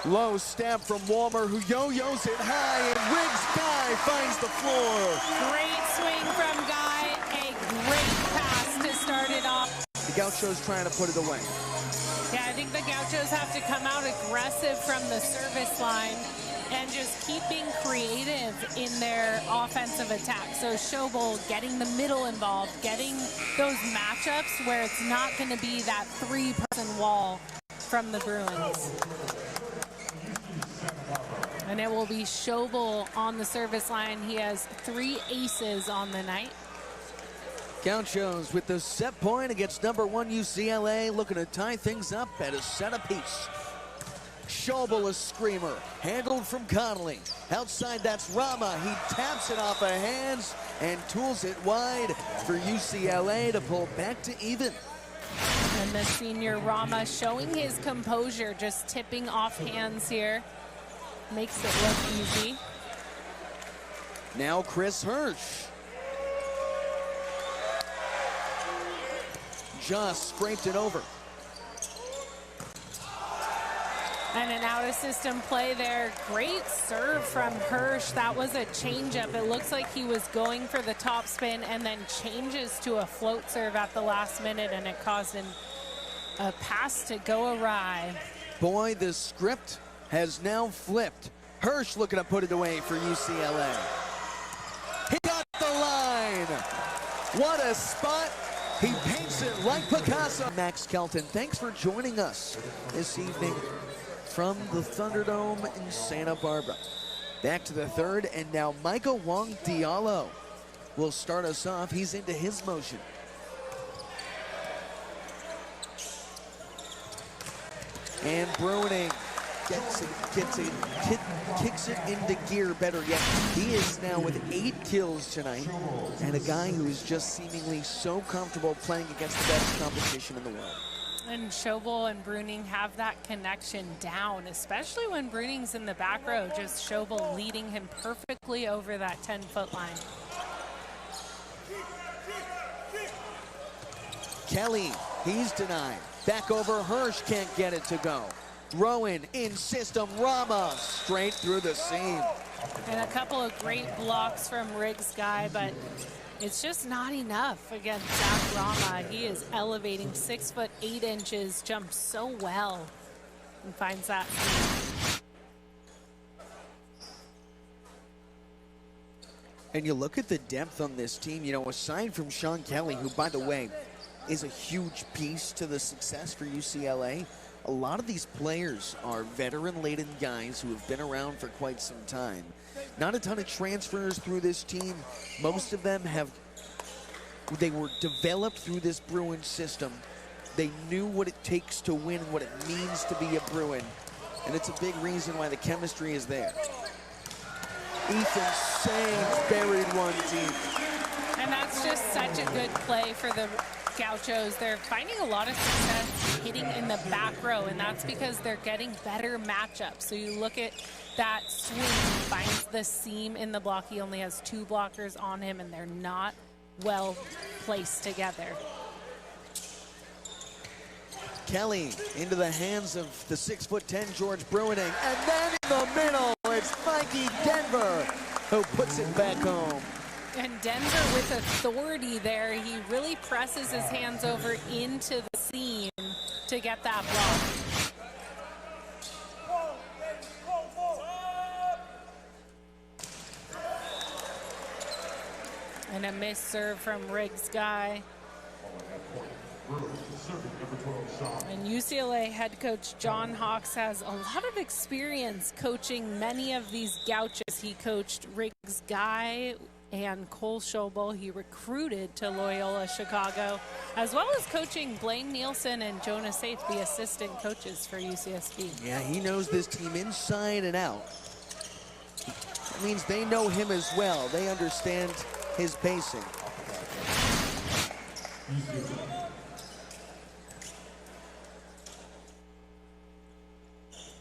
A: Low stab from Walmer, who yo-yos it high, and Riggs Guy finds the floor.
B: Great swing from Guy, a great pass to start it off.
A: The Gauchos trying to put it away.
B: Yeah, I think the Gauchos have to come out aggressive from the service line and just keep being creative in their offensive attack. So Schobel getting the middle involved, getting those matchups where it's not going to be that three-person wall from the Bruins. And it will be Schobel on the service line. He has 3 aces on the night.
A: Gauchos with the set point against #1 UCLA, looking to tie things up at a set apiece. Schobel, a screamer, handled from Connolly. Outside, that's Rama. He taps it off of hands and tools it wide for UCLA to pull back to even.
B: And the senior Rama showing his composure, just tipping off hands here. Makes it look easy.
A: Now Chris Hirsch. Just scraped it over.
B: And an out-of-system play there. Great serve from Hirsch. That was a changeup. It looks like he was going for the top spin and then changes to a float serve at the last minute, and it caused a pass to go awry.
A: Boy, the script has now flipped. Hirsch looking to put it away for UCLA. He got the line. What a spot. He paints it like Picasso. Max Kelton, thanks for joining us this evening from the Thunderdome in Santa Barbara. Back to the third, and now Michael Wong Diallo will start us off. He's into his motion. And Bruning kicks it into gear, better yet. He is now with 8 kills tonight, and a guy who is just seemingly so comfortable playing against the best competition in the world.
B: And Schobel and Bruning have that connection down, especially when Bruning's in the back row, just Schobel leading him perfectly over that 10-foot line.
A: Kelly, he's denied. Back over, Hirsch can't get it to go. Rowan in system, Rama straight through the seam.
B: And a couple of great blocks from Riggs Guy, but it's just not enough against Zach Rama. He is elevating 6 foot 8 inches, jumps so well, and finds that seam.
A: And you look at the depth on this team, you know, aside from Sean Kelly, who, by the way, is a huge piece to the success for UCLA, a lot of these players are veteran-laden guys who have been around for quite some time. Not a ton of transfers through this team. Most of them they were developed through this Bruin system. They knew what it takes to win, what it means to be a Bruin. And it's a big reason why the chemistry is there. Ethan Sands buried one deep.
B: And that's just such a good play for the Gauchos. They're finding a lot of success hitting in the back row, and that's because they're getting better matchups. So you look at that swing, he finds the seam in the block. He only has 2 blockers on him, and they're not well placed together.
A: Kelly into the hands of the 6'10" George Bruining, and then in the middle, it's Mikey Denver who puts it back home.
B: And Denver with authority there. He really presses his hands over into the seam to get that block. And a missed serve from Riggs Guy. And UCLA head coach John Hawks has a lot of experience coaching many of these gauchos. He coached Riggs Guy and Cole Schobel. He recruited to Loyola Chicago, as well as coaching Blaine Nielsen and Jonah Saith, the assistant coaches for UCSB.
A: Yeah, he knows this team inside and out. That means they know him as well. They understand his pacing.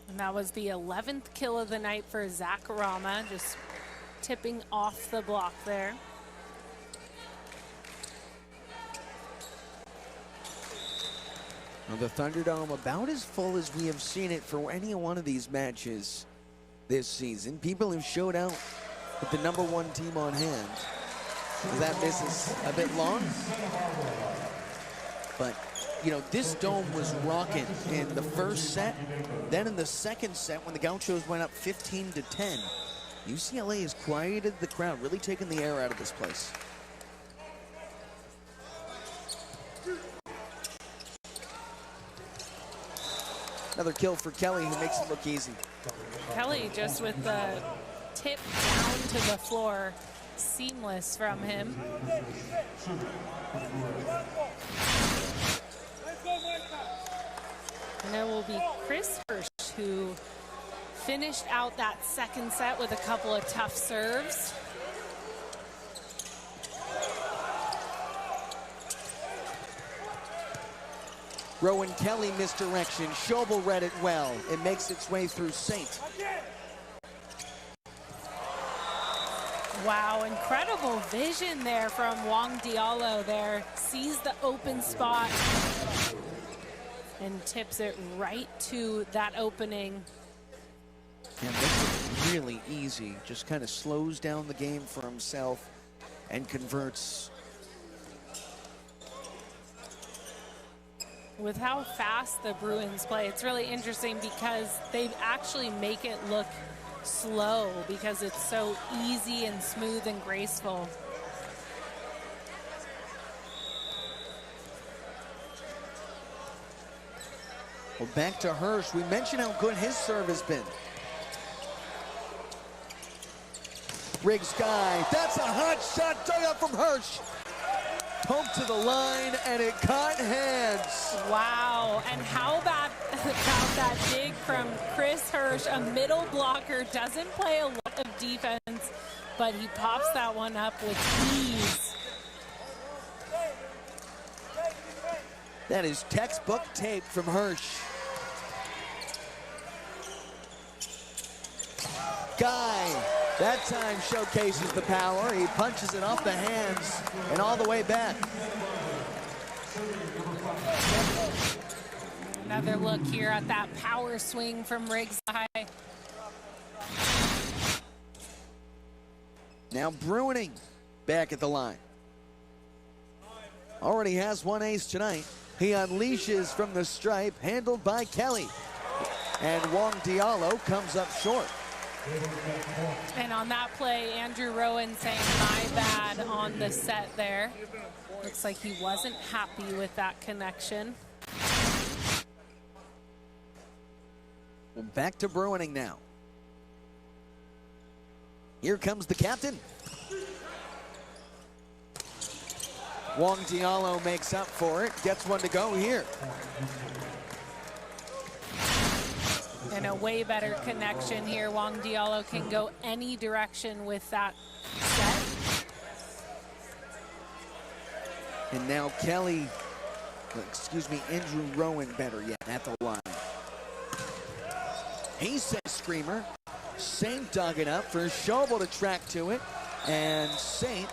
B: And that was the 11th kill of the night for Zach Rama, just tipping off the block there.
A: Well, the Thunderdome about as full as we have seen it for any one of these matches this season. People have showed out with the #1 team on hand. That misses a bit long. But, you know, this dome was rocking in the first set. Then in the second set, when the Gauchos went up 15-10, UCLA has quieted the crowd, really taking the air out of this place. Another kill for Kelly, who makes it look easy.
B: Kelly just with the tip down to the floor. Seamless from him. And it will be Chris Hirsch who finished out that second set with a couple of tough serves.
A: Rowan Kelly misdirection. Schobel read it well. It makes its way through Saint.
B: Wow, incredible vision there from Wong Diallo there. Sees the open spot and tips it right to that opening.
A: And makes it really easy. Just kind of slows down the game for himself and converts.
B: With how fast the Bruins play, it's really interesting because they actually make it look slow because it's so easy and smooth and graceful.
A: Well, back to Hirsch. We mentioned how good his serve has been. Riggs Guy. That's a hot shot dug up from Hirsch. Poked to the line, and it caught hands.
B: Wow, and how about that dig from Chris Hirsch, a middle blocker, doesn't play a lot of defense, but he pops that one up with ease.
A: That is textbook tape from Hirsch. Guy, that time showcases the power. He punches it off the hands and all the way back.
B: Another look here at that power swing from Riggs High.
A: Now Bruining back at the line. Already has one ace tonight. He unleashes from the stripe, handled by Kelly. And Wong Diallo comes up short.
B: And on that play, Andrew Rowan saying my bad on the set there. Looks like he wasn't happy with that connection.
A: Well, back to Bruining now. Here comes the captain. Wong Diallo makes up for it, gets one to go here.
B: And a way better connection here. Wong Diallo can go any direction with that set.
A: And now Kelly, Andrew Rowan better yet at the line. He says screamer. Saint dug it up for Schobel to track to it. And Saint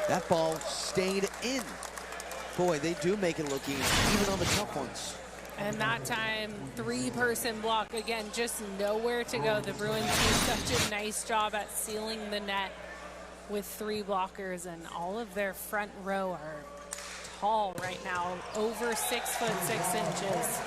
A: That ball stayed in. Boy, they do make it look easy, even on the tough ones.
B: And that time, three-person block. Again, just nowhere to go. The Bruins do such a nice job at sealing the net with three blockers, and all of their front row are tall right now, over 6'6".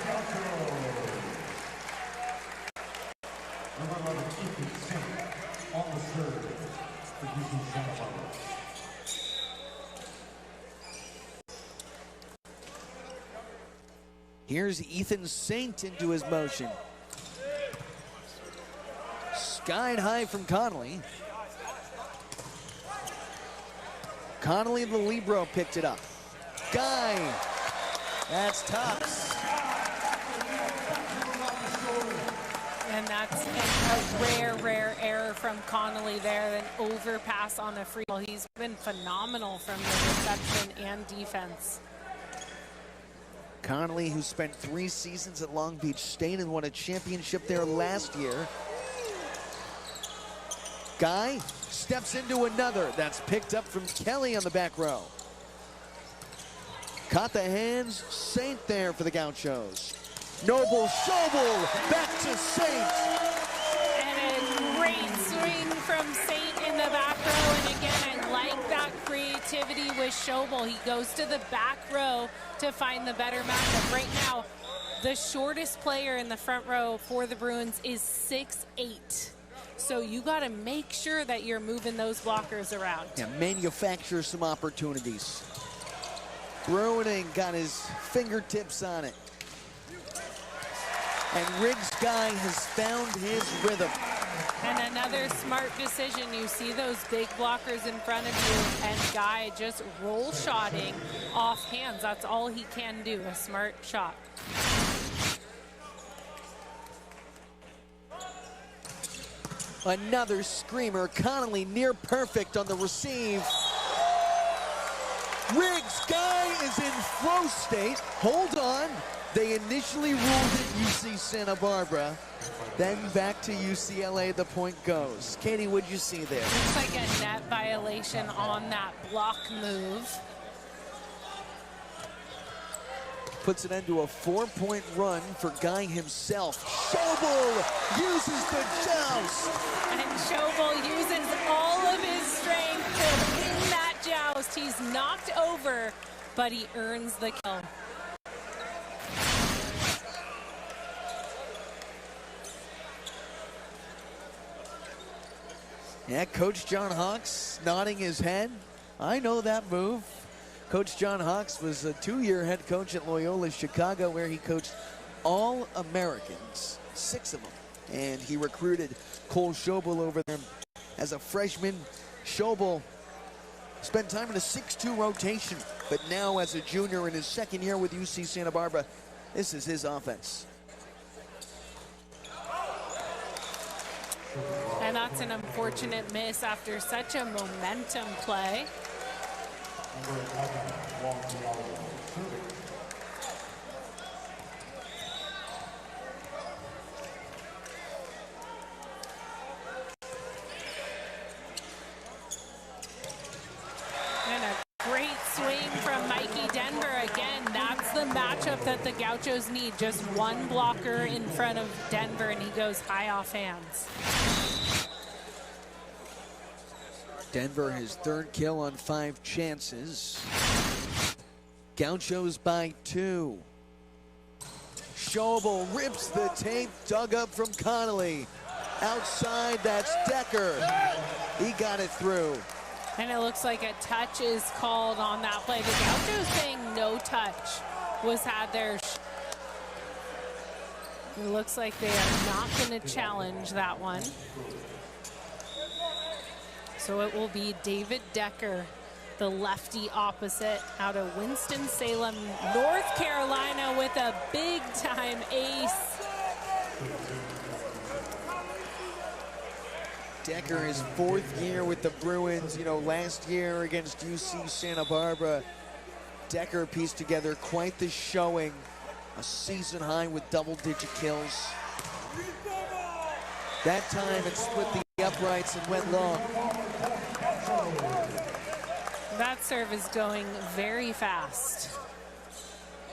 A: Here's Ethan Saint into his motion. Skied high from Connolly. Connolly, the libero, picked it up. Guy, that's tops.
B: And that's a rare error from Connolly there, an overpass on a free ball. He's been phenomenal from the reception and defense.
A: Connolly, who spent 3 seasons at Long Beach State and won a championship there last year. Guy steps into another. That's picked up from Kelly on the back row. Caught the hands. Saint there for the Gauchos. Noble Schobel back to Saint.
B: And a great swing from Saint in the back row. And again, I like that creativity with Schobel. He goes to the back row to find the better matchup. Right now, the shortest player in the front row for the Bruins is 6'8". So you got to make sure that you're moving those blockers around.
A: Yeah, manufacture some opportunities. Bruining got his fingertips on it. And Riggs Guy has found his rhythm.
B: And another smart decision. You see those big blockers in front of you, and Guy just roll shotting off hands. That's all he can do, a smart shot.
A: Another screamer. Connolly near perfect on the receive. Riggs Guy is in flow state. Hold on. They initially ruled it UC Santa Barbara. Then back to UCLA, the point goes. Katie, what'd you see there?
B: Looks like a net violation on that block move.
A: Puts it into a 4-point run for Guy himself. Schobel uses the joust.
B: And Schobel uses all of his strength to win that joust. He's knocked over, but he earns the kill.
A: Yeah, Coach John Hawks nodding his head. I know that move. Coach John Hawks was a 2-year head coach at Loyola Chicago, where he coached all Americans, 6 of them. And he recruited Cole Schobel over them as a freshman. Schobel spent time in a 6-2 rotation, but now as a junior in his 2nd year with UC Santa Barbara, this is his offense.
B: And that's an unfortunate miss after such a momentum play. And a great swing from Mikey Denver. Again, that's the matchup that the Gauchos need. Just one blocker in front of Denver, and he goes high off hands.
A: Denver, his 3rd kill on 5 chances. Gauchos by 2. Schobel rips the tape, dug up from Connolly. Outside, that's Decker. He got it through.
B: And it looks like a touch is called on that play. The Gauchos saying no touch was had there. It looks like they are not going to challenge that one. So it will be David Decker, the lefty opposite, out of Winston-Salem, North Carolina, with a big-time ace.
A: Decker, his 4th year with the Bruins. You know, last year against UC Santa Barbara, Decker pieced together quite the showing. A season high with double-digit kills. That time it split the uprights and went long.
B: That serve is going very fast.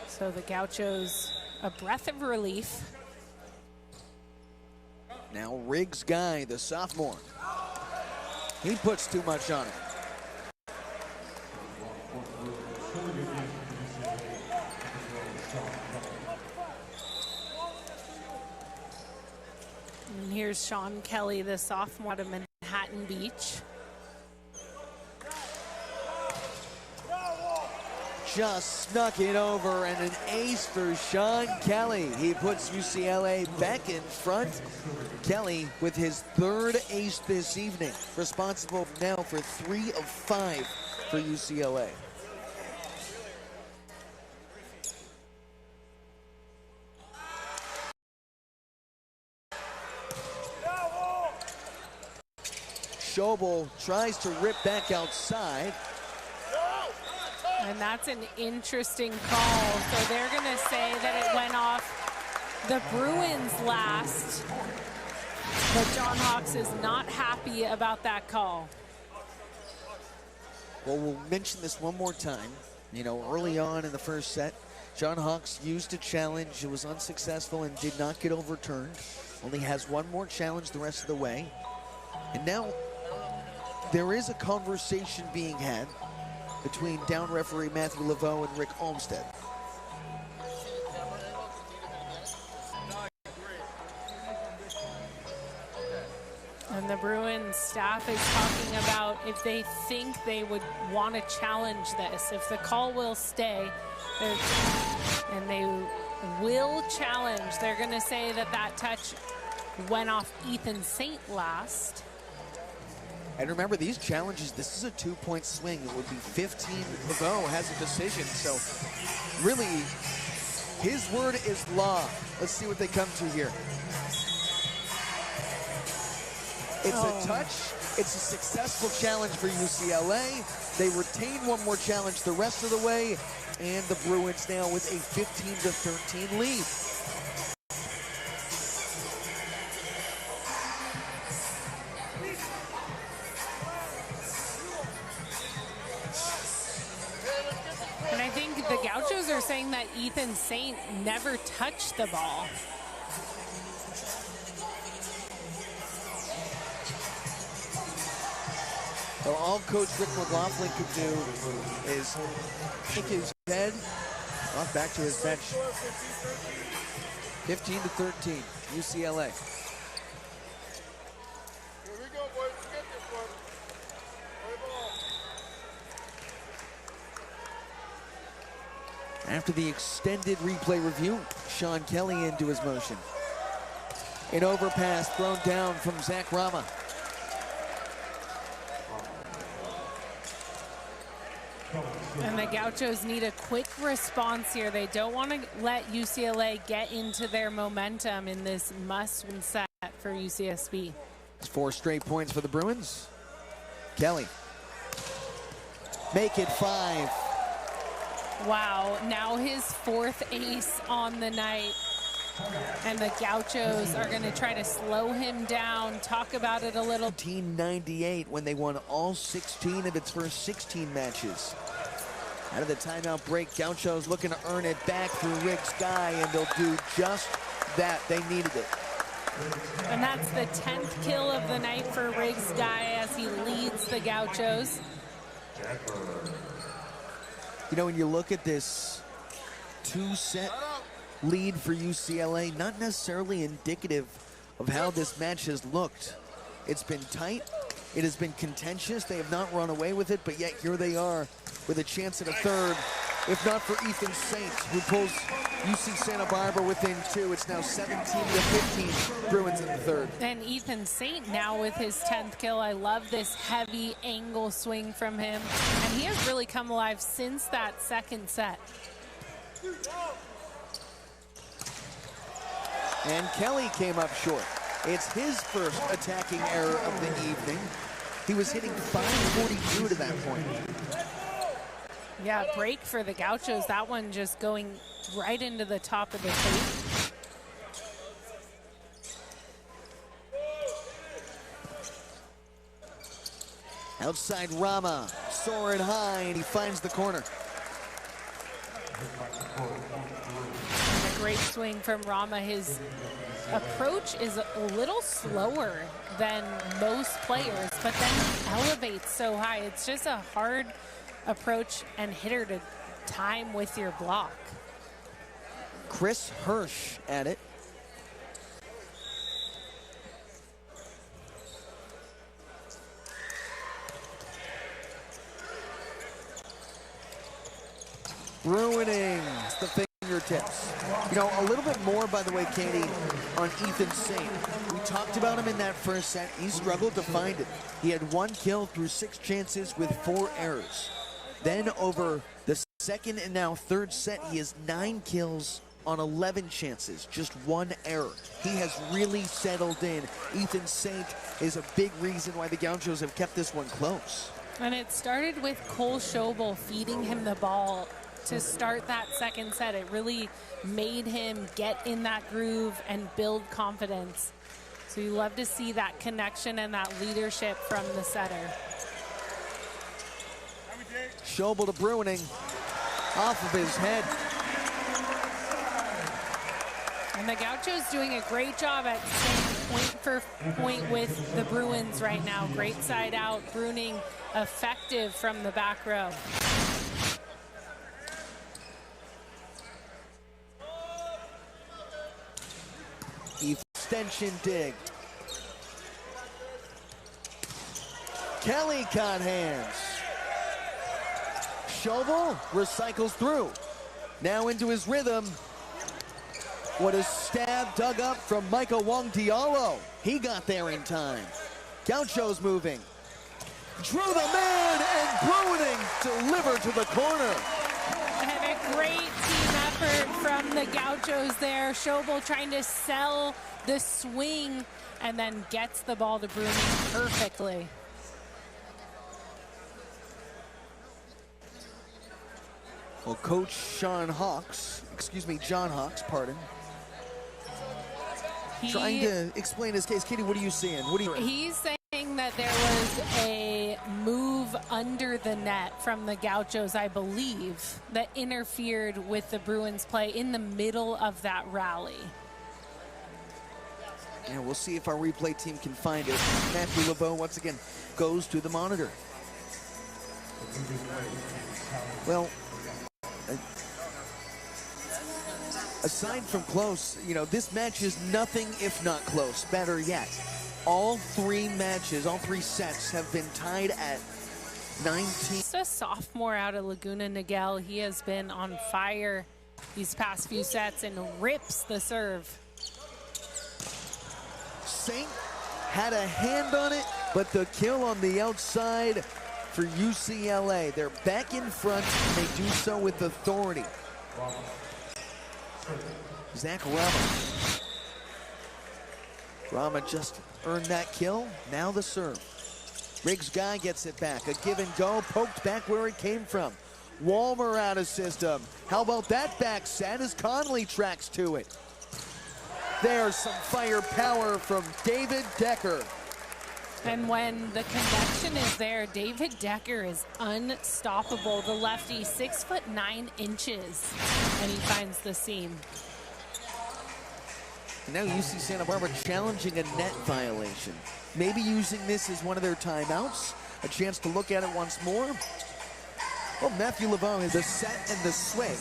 B: So the Gauchos, a breath of relief.
A: Now Riggs Guy, the sophomore. He puts too much on it.
B: And here's Sean Kelly, the sophomore out of Manhattan Beach.
A: Just snuck it over, and an ace for Sean Kelly. He puts UCLA back in front. Kelly with his third ace this evening, responsible now for 3 of 5 for UCLA. Schobel tries to rip back outside.
B: And that's an interesting call. So they're going to say that it went off the Bruins last. But John Hawks is not happy about that call.
A: Well, we'll mention this one more time. You know, early on in the first set, John Hawks used a challenge. It was unsuccessful and did not get overturned. Only has one more challenge the rest of the way. And now there is a conversation being had between down referee Matthew Laveau and Rick Olmstead.
B: And the Bruins staff is talking about if they think they would want to challenge this. If the call will stay, and they will challenge, they're going to say that that touch went off Ethan Saint last.
A: And remember, these challenges, this is a 2-point swing. It would be 15. Laveau has a decision, so really, his word is law. Let's see what they come to here. It's a touch. It's a successful challenge for UCLA. They retain one more challenge the rest of the way, and the Bruins now with a 15-13 lead.
B: And I think the Gauchos are saying that Ethan Saint never touched the ball.
A: Well, all Coach Rick McLaughlin could do is kick his head off back to his bench. 15-13, UCLA.
C: Here we go, boys. Let's get this one. Play ball.
A: After the extended replay review, Sean Kelly into his motion. An overpass thrown down from Zach Rama.
B: And the Gauchos need a quick response here. They don't want to let UCLA get into their momentum in this must-win set for UCSB.
A: It's 4 straight points for the Bruins. Kelly. Make it 5.
B: Wow, now his 4th ace on the night. And the Gauchos are going to try to slow him down, talk about it a little.
A: 1998 when they won all 16 of its first 16 matches. Out of the timeout break, Gauchos looking to earn it back through Riggs Guy, and they'll do just that. They needed it.
B: And that's the 10th kill of the night for Riggs Guy as he leads the Gauchos.
A: You know, when you look at this 2-set lead for UCLA, not necessarily indicative of how this match has looked. It's been tight. It has been contentious. They have not run away with it, but yet here they are with a chance at a third. If not for Ethan Saint, who pulls UC Santa Barbara within 2. It's now 17-15, Bruins in the third.
B: And Ethan Saint now with his 10th kill. I love this heavy angle swing from him. And he has really come alive since that second set.
A: And Kelly came up short. It's his first attacking error of the evening. He was hitting .542 to that point.
B: Yeah, break for the Gauchos. That one just going right into the top of the tape.
A: Outside Rama, soaring high, and he finds the corner.
B: And a great swing from Rama. His approach is a little slower than most players, but then elevates so high. It's just a hard approach and hitter to time with your block.
A: Chris Hirsch at it. Ruining the fingertips. You know, a little bit more, by the way, Katie, on Ethan Saint. We talked about him in that first set. He struggled to find it. He had 1 kill through 6 chances with 4 errors. Then over the second and now third set, he has 9 kills on 11 chances, just 1 error. He has really settled in. Ethan Saint is a big reason why the Gauchos have kept this one close.
B: And it started with Cole Schobel feeding him the ball to start that second set. It really made him get in that groove and build confidence. So you love to see that connection and that leadership from the setter.
A: Schobel to Bruining, off of his head.
B: And the Gauchos doing a great job at staying point for point with the Bruins right now. Great side out, Bruining effective from the back row.
A: Extension dig. Kelly caught hands. Schobel recycles through. Now into his rhythm. What a stab dug up from Michael Wong Diallo. He got there in time. Gauchos moving. Drew the man, and Bruining delivered to the corner.
B: And a great team effort from the Gauchos there. Schobel trying to sell the swing and then gets the ball to Bruining perfectly.
A: Well, Coach John Hawks, pardon. Trying to explain his case. Katie, what are you seeing?
B: He's saying that there was a move under the net from the Gauchos, I believe, that interfered with the Bruins play in the middle of that rally.
A: Yeah, we'll see if our replay team can find it. Matthew LeBeau once again goes to the monitor. Well, aside from close, you know, this match is nothing if not close. Better yet, all 3 matches, all 3 sets have been tied at 19.
B: Just a sophomore out of Laguna Niguel. He has been on fire these past few sets and rips the serve.
A: Saint had a hand on it, but the kill on the outside for UCLA. They're back in front, and they do so with authority. Zach Rama just earned that kill. Now the serve. Riggs Guy gets it back. A give and go, poked back where it came from. Walmer out of system. How about that back set as Conley tracks to it? There's some firepower from David Decker.
B: And when the connection is there, David Decker is unstoppable. The lefty, 6'9" and he finds the seam.
A: Now UC Santa Barbara challenging a net violation. Maybe using this as one of their timeouts. A chance to look at it once more. Well, Matthew LeBeau has the set and the swing.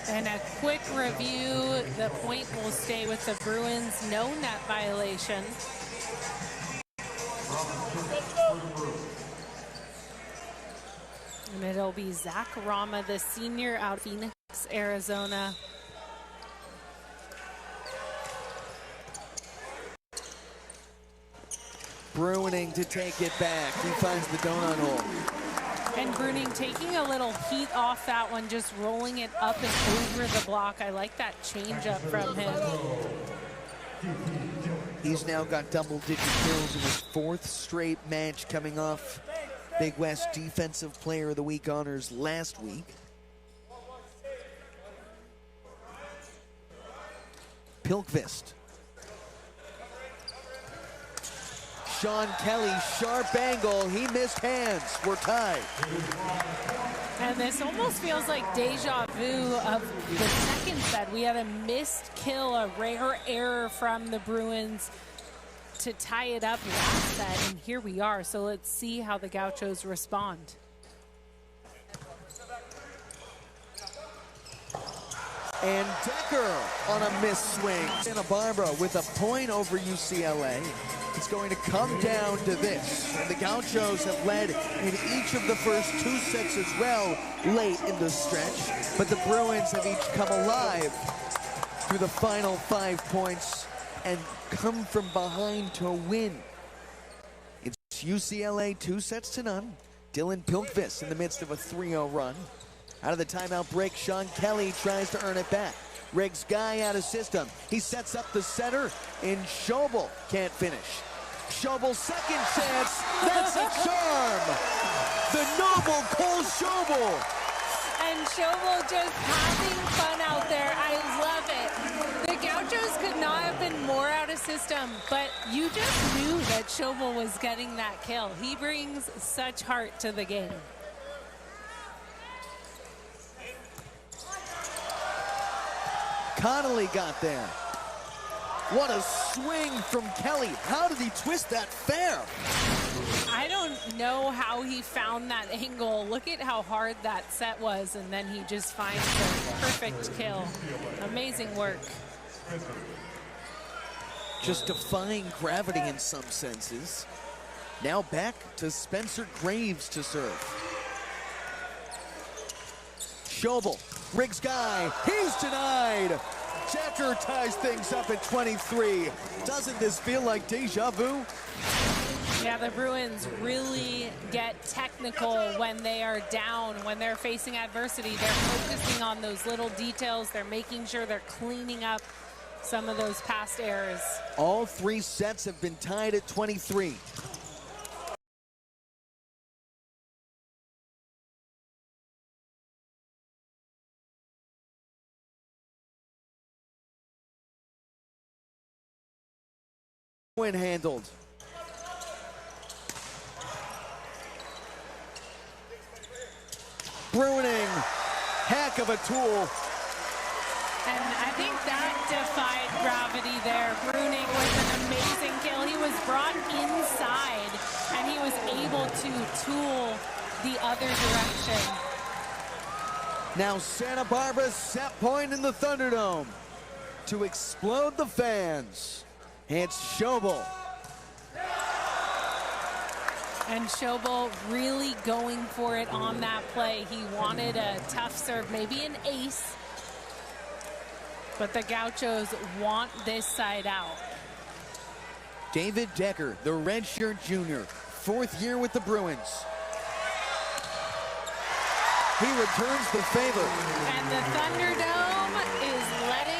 B: And a quick review, the point will stay with the Bruins, no net violation. And it'll be Zach Rama, the senior out of Phoenix, Arizona.
A: Bruining to take it back. He finds the donut hole.
B: And Bruining taking a little heat off that one, just rolling it up and over the block. I like that changeup from him.
A: He's now got double-digit kills in his 4th straight match, coming off Big West Defensive Player of the Week honors last week. Pilkvist. Sean Kelly, sharp angle. He missed hands. We're tied.
B: And this almost feels like deja vu of the second set. We had a missed kill, a rare error from the Bruins to tie it up last set, and here we are. So let's see how the Gauchos respond.
A: And Decker on a missed swing. Santa Barbara with a point over UCLA. It's going to come down to this. And the Gauchos have led in each of the first two sets as well late in the stretch. But the Bruins have each come alive through the final 5 points and come from behind to win. It's UCLA 2-0. Dylan Pilkvist in the midst of a 3-0 run. Out of the timeout break, Sean Kelly tries to earn it back. Riggs Guy out of system. He sets up the center, and Schobel can't finish. Schobel, second chance. That's a charm. The noble Cole Schobel.
B: And Schobel just having fun out there. I love it. The Gauchos could not have been more out of system, but you just knew that Schobel was getting that kill. He brings such heart to the game.
A: Connolly got there. What a swing from Kelly. How did he twist that fair?
B: I don't know how he found that angle. Look at how hard that set was, and then he just finds the perfect kill. Amazing work.
A: Just defying gravity in some senses. Now back to Spencer Graves to serve. Schobel, Riggs Guy, he's denied. Decker ties things up at 23. Doesn't this feel like deja vu?
B: Yeah, the Bruins really get technical when they are down, when they're facing adversity. They're focusing on those little details. They're making sure they're cleaning up some of those past errors.
A: All 3 sets have been tied at 23. Win handled. Bruning, heck of a tool.
B: And I think that defied gravity there. Bruning was an amazing kill. He was brought inside, and he was able to tool the other direction.
A: Now Santa Barbara's set point in the Thunderdome to explode the fans. It's Schobel.
B: And Schobel really going for it on that play. He wanted a tough serve, maybe an ace. But the Gauchos want this side out.
A: David Decker, the redshirt junior, 4th year with the Bruins. He returns the favor.
B: And the Thunderdome is letting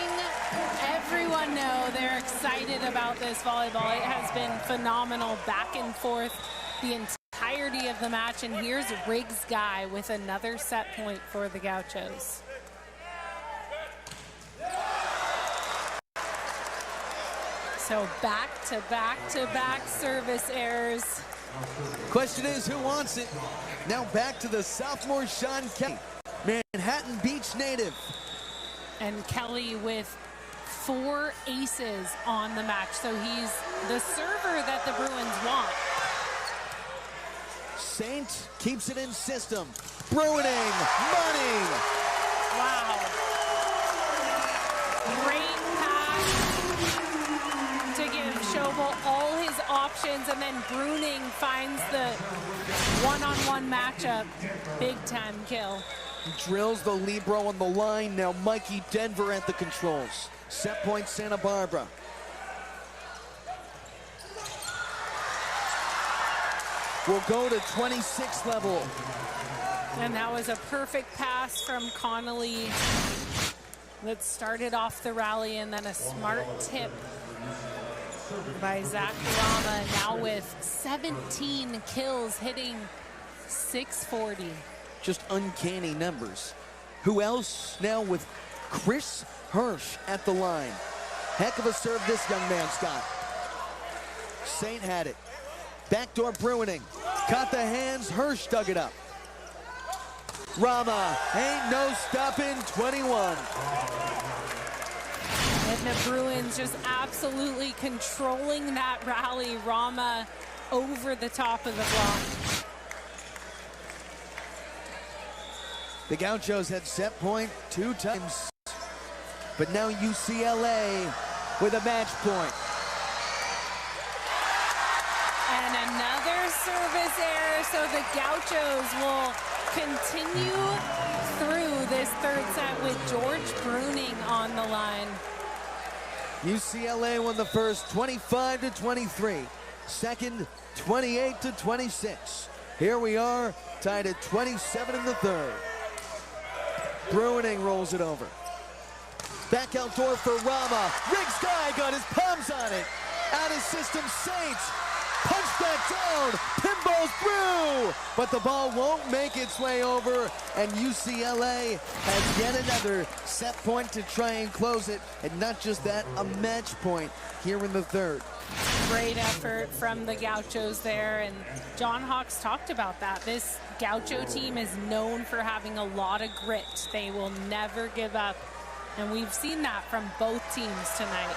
B: everyone know they're excited about this volleyball. It has been phenomenal, back and forth the entirety of the match. And here's Riggs Guy with another set point for the Gauchos. So back-to-back-to-back service errors.
A: Question is, who wants it? Now back to the sophomore Sean Kelly, Manhattan Beach native.
B: And Kelly with 4 aces on the match. So he's the server that the Bruins want.
A: Saint keeps it in system. Bruning, money.
B: Wow. Great pass to give Schobel all his options, and then Bruning finds the one-on-one matchup. Big time kill.
A: Drills the libero on the line. Now Mikey Denver at the controls. Set point Santa Barbara. We'll go to 26 level.
B: And that was a perfect pass from Connolly that started off the rally, and then a smart tip by Zach Rama, now with 17 kills, hitting 640.
A: Just uncanny numbers. Who else now with Chris Hirsch at the line? Heck of a serve this young man's got. Saint had it. Backdoor Bruining. Caught the hands. Hirsch dug it up. Rama, ain't no stopping, 21.
B: And the Bruins just absolutely controlling that rally. Rama over the top of the block.
A: The Gauchos had set point 2 times, but now UCLA with a match point.
B: And another service error, so the Gauchos will continue through this third set with George Bruning on the line.
A: UCLA won the first 25-23, second 28-26. Here we are tied at 27 in the third. Bruining rolls it over. Back outdoor for Rama. Riggs guy got his palms on it. Out of system, Saints. Punch that down. Pinballs through. But the ball won't make its way over. And UCLA has yet another set point to try and close it. And not just that, a match point here in the third.
B: Great effort from the Gauchos there, and John Hawks talked about that. This Gaucho team is known for having a lot of grit. They will never give up, and we've seen that from both teams tonight.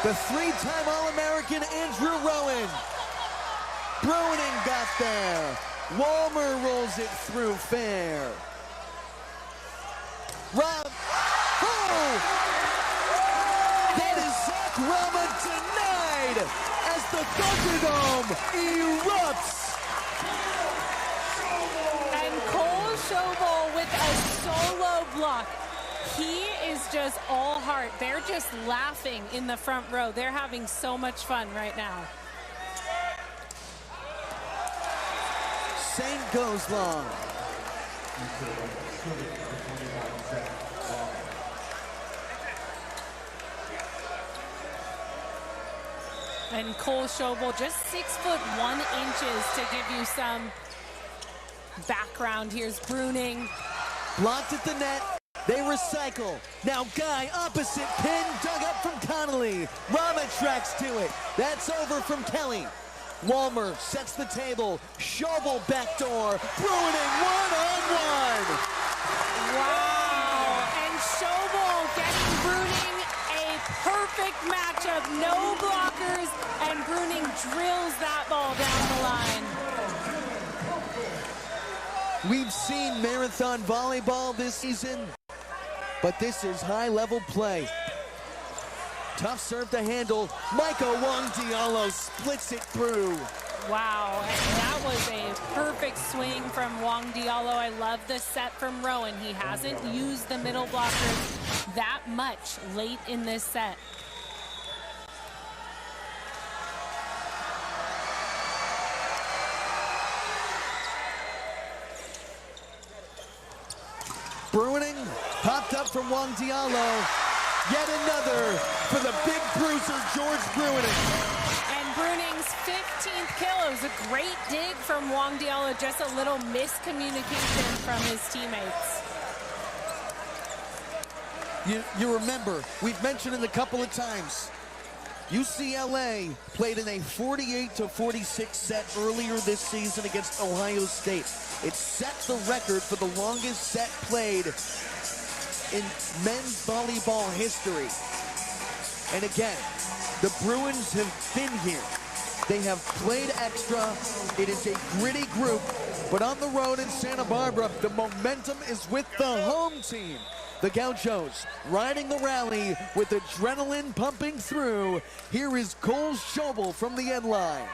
A: The 3-time All-American Andrew Rowan. Bruining got there. Walmer rolls it through fair. Rob. Oh! That is Zach Rama denied as the Thunderdome erupts.
B: And Cole Schobel with a solo block. He is just all heart. They're just laughing in the front row. They're having so much fun right now.
A: Saint goes long.
B: And Cole Schobel just 6'1" to give you some background. Here's Bruning.
A: Blocked at the net. They recycle. Now Guy opposite pin dug up from Connolly. Rama tracks to it. That's over from Kelly. Walmer sets the table. Schobel backdoor. Bruining one-on-one.
B: Wow. And Schobel getting Bruning a perfect matchup. No blockers. And Bruning drills that ball down the line.
A: We've seen marathon volleyball this season, but this is high-level play. Tough serve to handle. Micah Wong Diallo splits it through.
B: Wow, and that was a perfect swing from Wong Diallo. I love the set from Rowan. He hasn't used the middle blockers that much late in this set.
A: Bruining popped up from Wong Diallo. Yet another for the big bruiser, George Bruining.
B: And Bruning's 15th kill. It was a great dig from Wong Diallo. Just a little miscommunication from his teammates.
A: You remember, we've mentioned it a couple of times. UCLA played in a 48-46 set earlier this season against Ohio State. It set the record for the longest set played in men's volleyball history. And again, the Bruins have been here. They have played extra. It is a gritty group, but on the road in Santa Barbara, the momentum is with the home team. The Gauchos riding the rally with adrenaline pumping through. Here is Cole Schobel from the end line.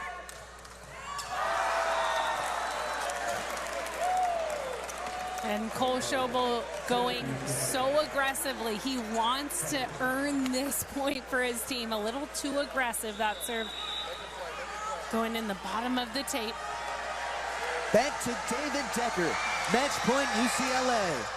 B: And Cole Schobel going so aggressively. He wants to earn this point for his team. A little too aggressive, that serve going in the bottom of the tape.
A: Back to David Decker. Match point UCLA.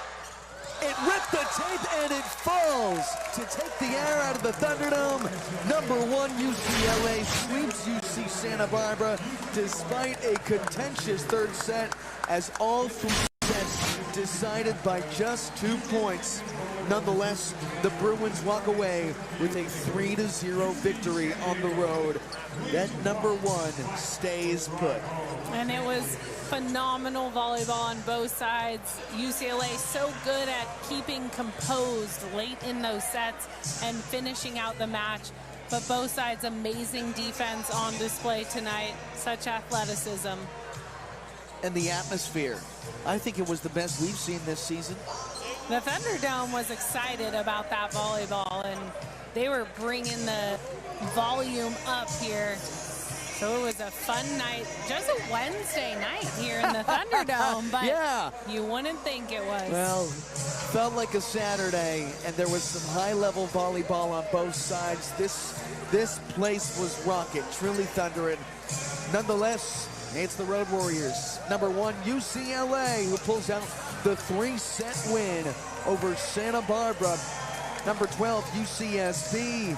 A: It ripped the tape, and it falls to take the air out of the Thunderdome. Number 1, UCLA sweeps UC Santa Barbara despite a contentious third set, as all 3 sets decided by just 2 points. Nonetheless, the Bruins walk away with a 3-0 victory on the road. That number 1 stays put.
B: And it was phenomenal volleyball on both sides. UCLA so good at keeping composed late in those sets and finishing out the match. But both sides, amazing defense on display tonight. Such athleticism.
A: And the atmosphere. I think it was the best we've seen this season.
B: The Thunderdome was excited about that volleyball, and they were bringing the volume up here. So it was a fun night, just a Wednesday night here in the Thunderdome, but
A: yeah,
B: you wouldn't think it was.
A: Well, felt like a Saturday, and there was some high-level volleyball on both sides. This place was rocking, truly thundering. Nonetheless, it's the Road Warriors. Number 1, UCLA, who pulls out the 3-set win over Santa Barbara. Number 12, UCSB,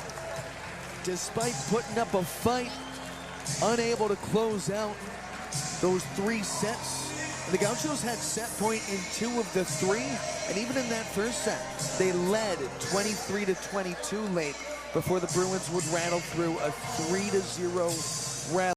A: despite putting up a fight, unable to close out those 3 sets. The Gauchos had set point in 2 of the 3, and even in that first set, they led 23-22 late before the Bruins would rattle through a 3-0 rally.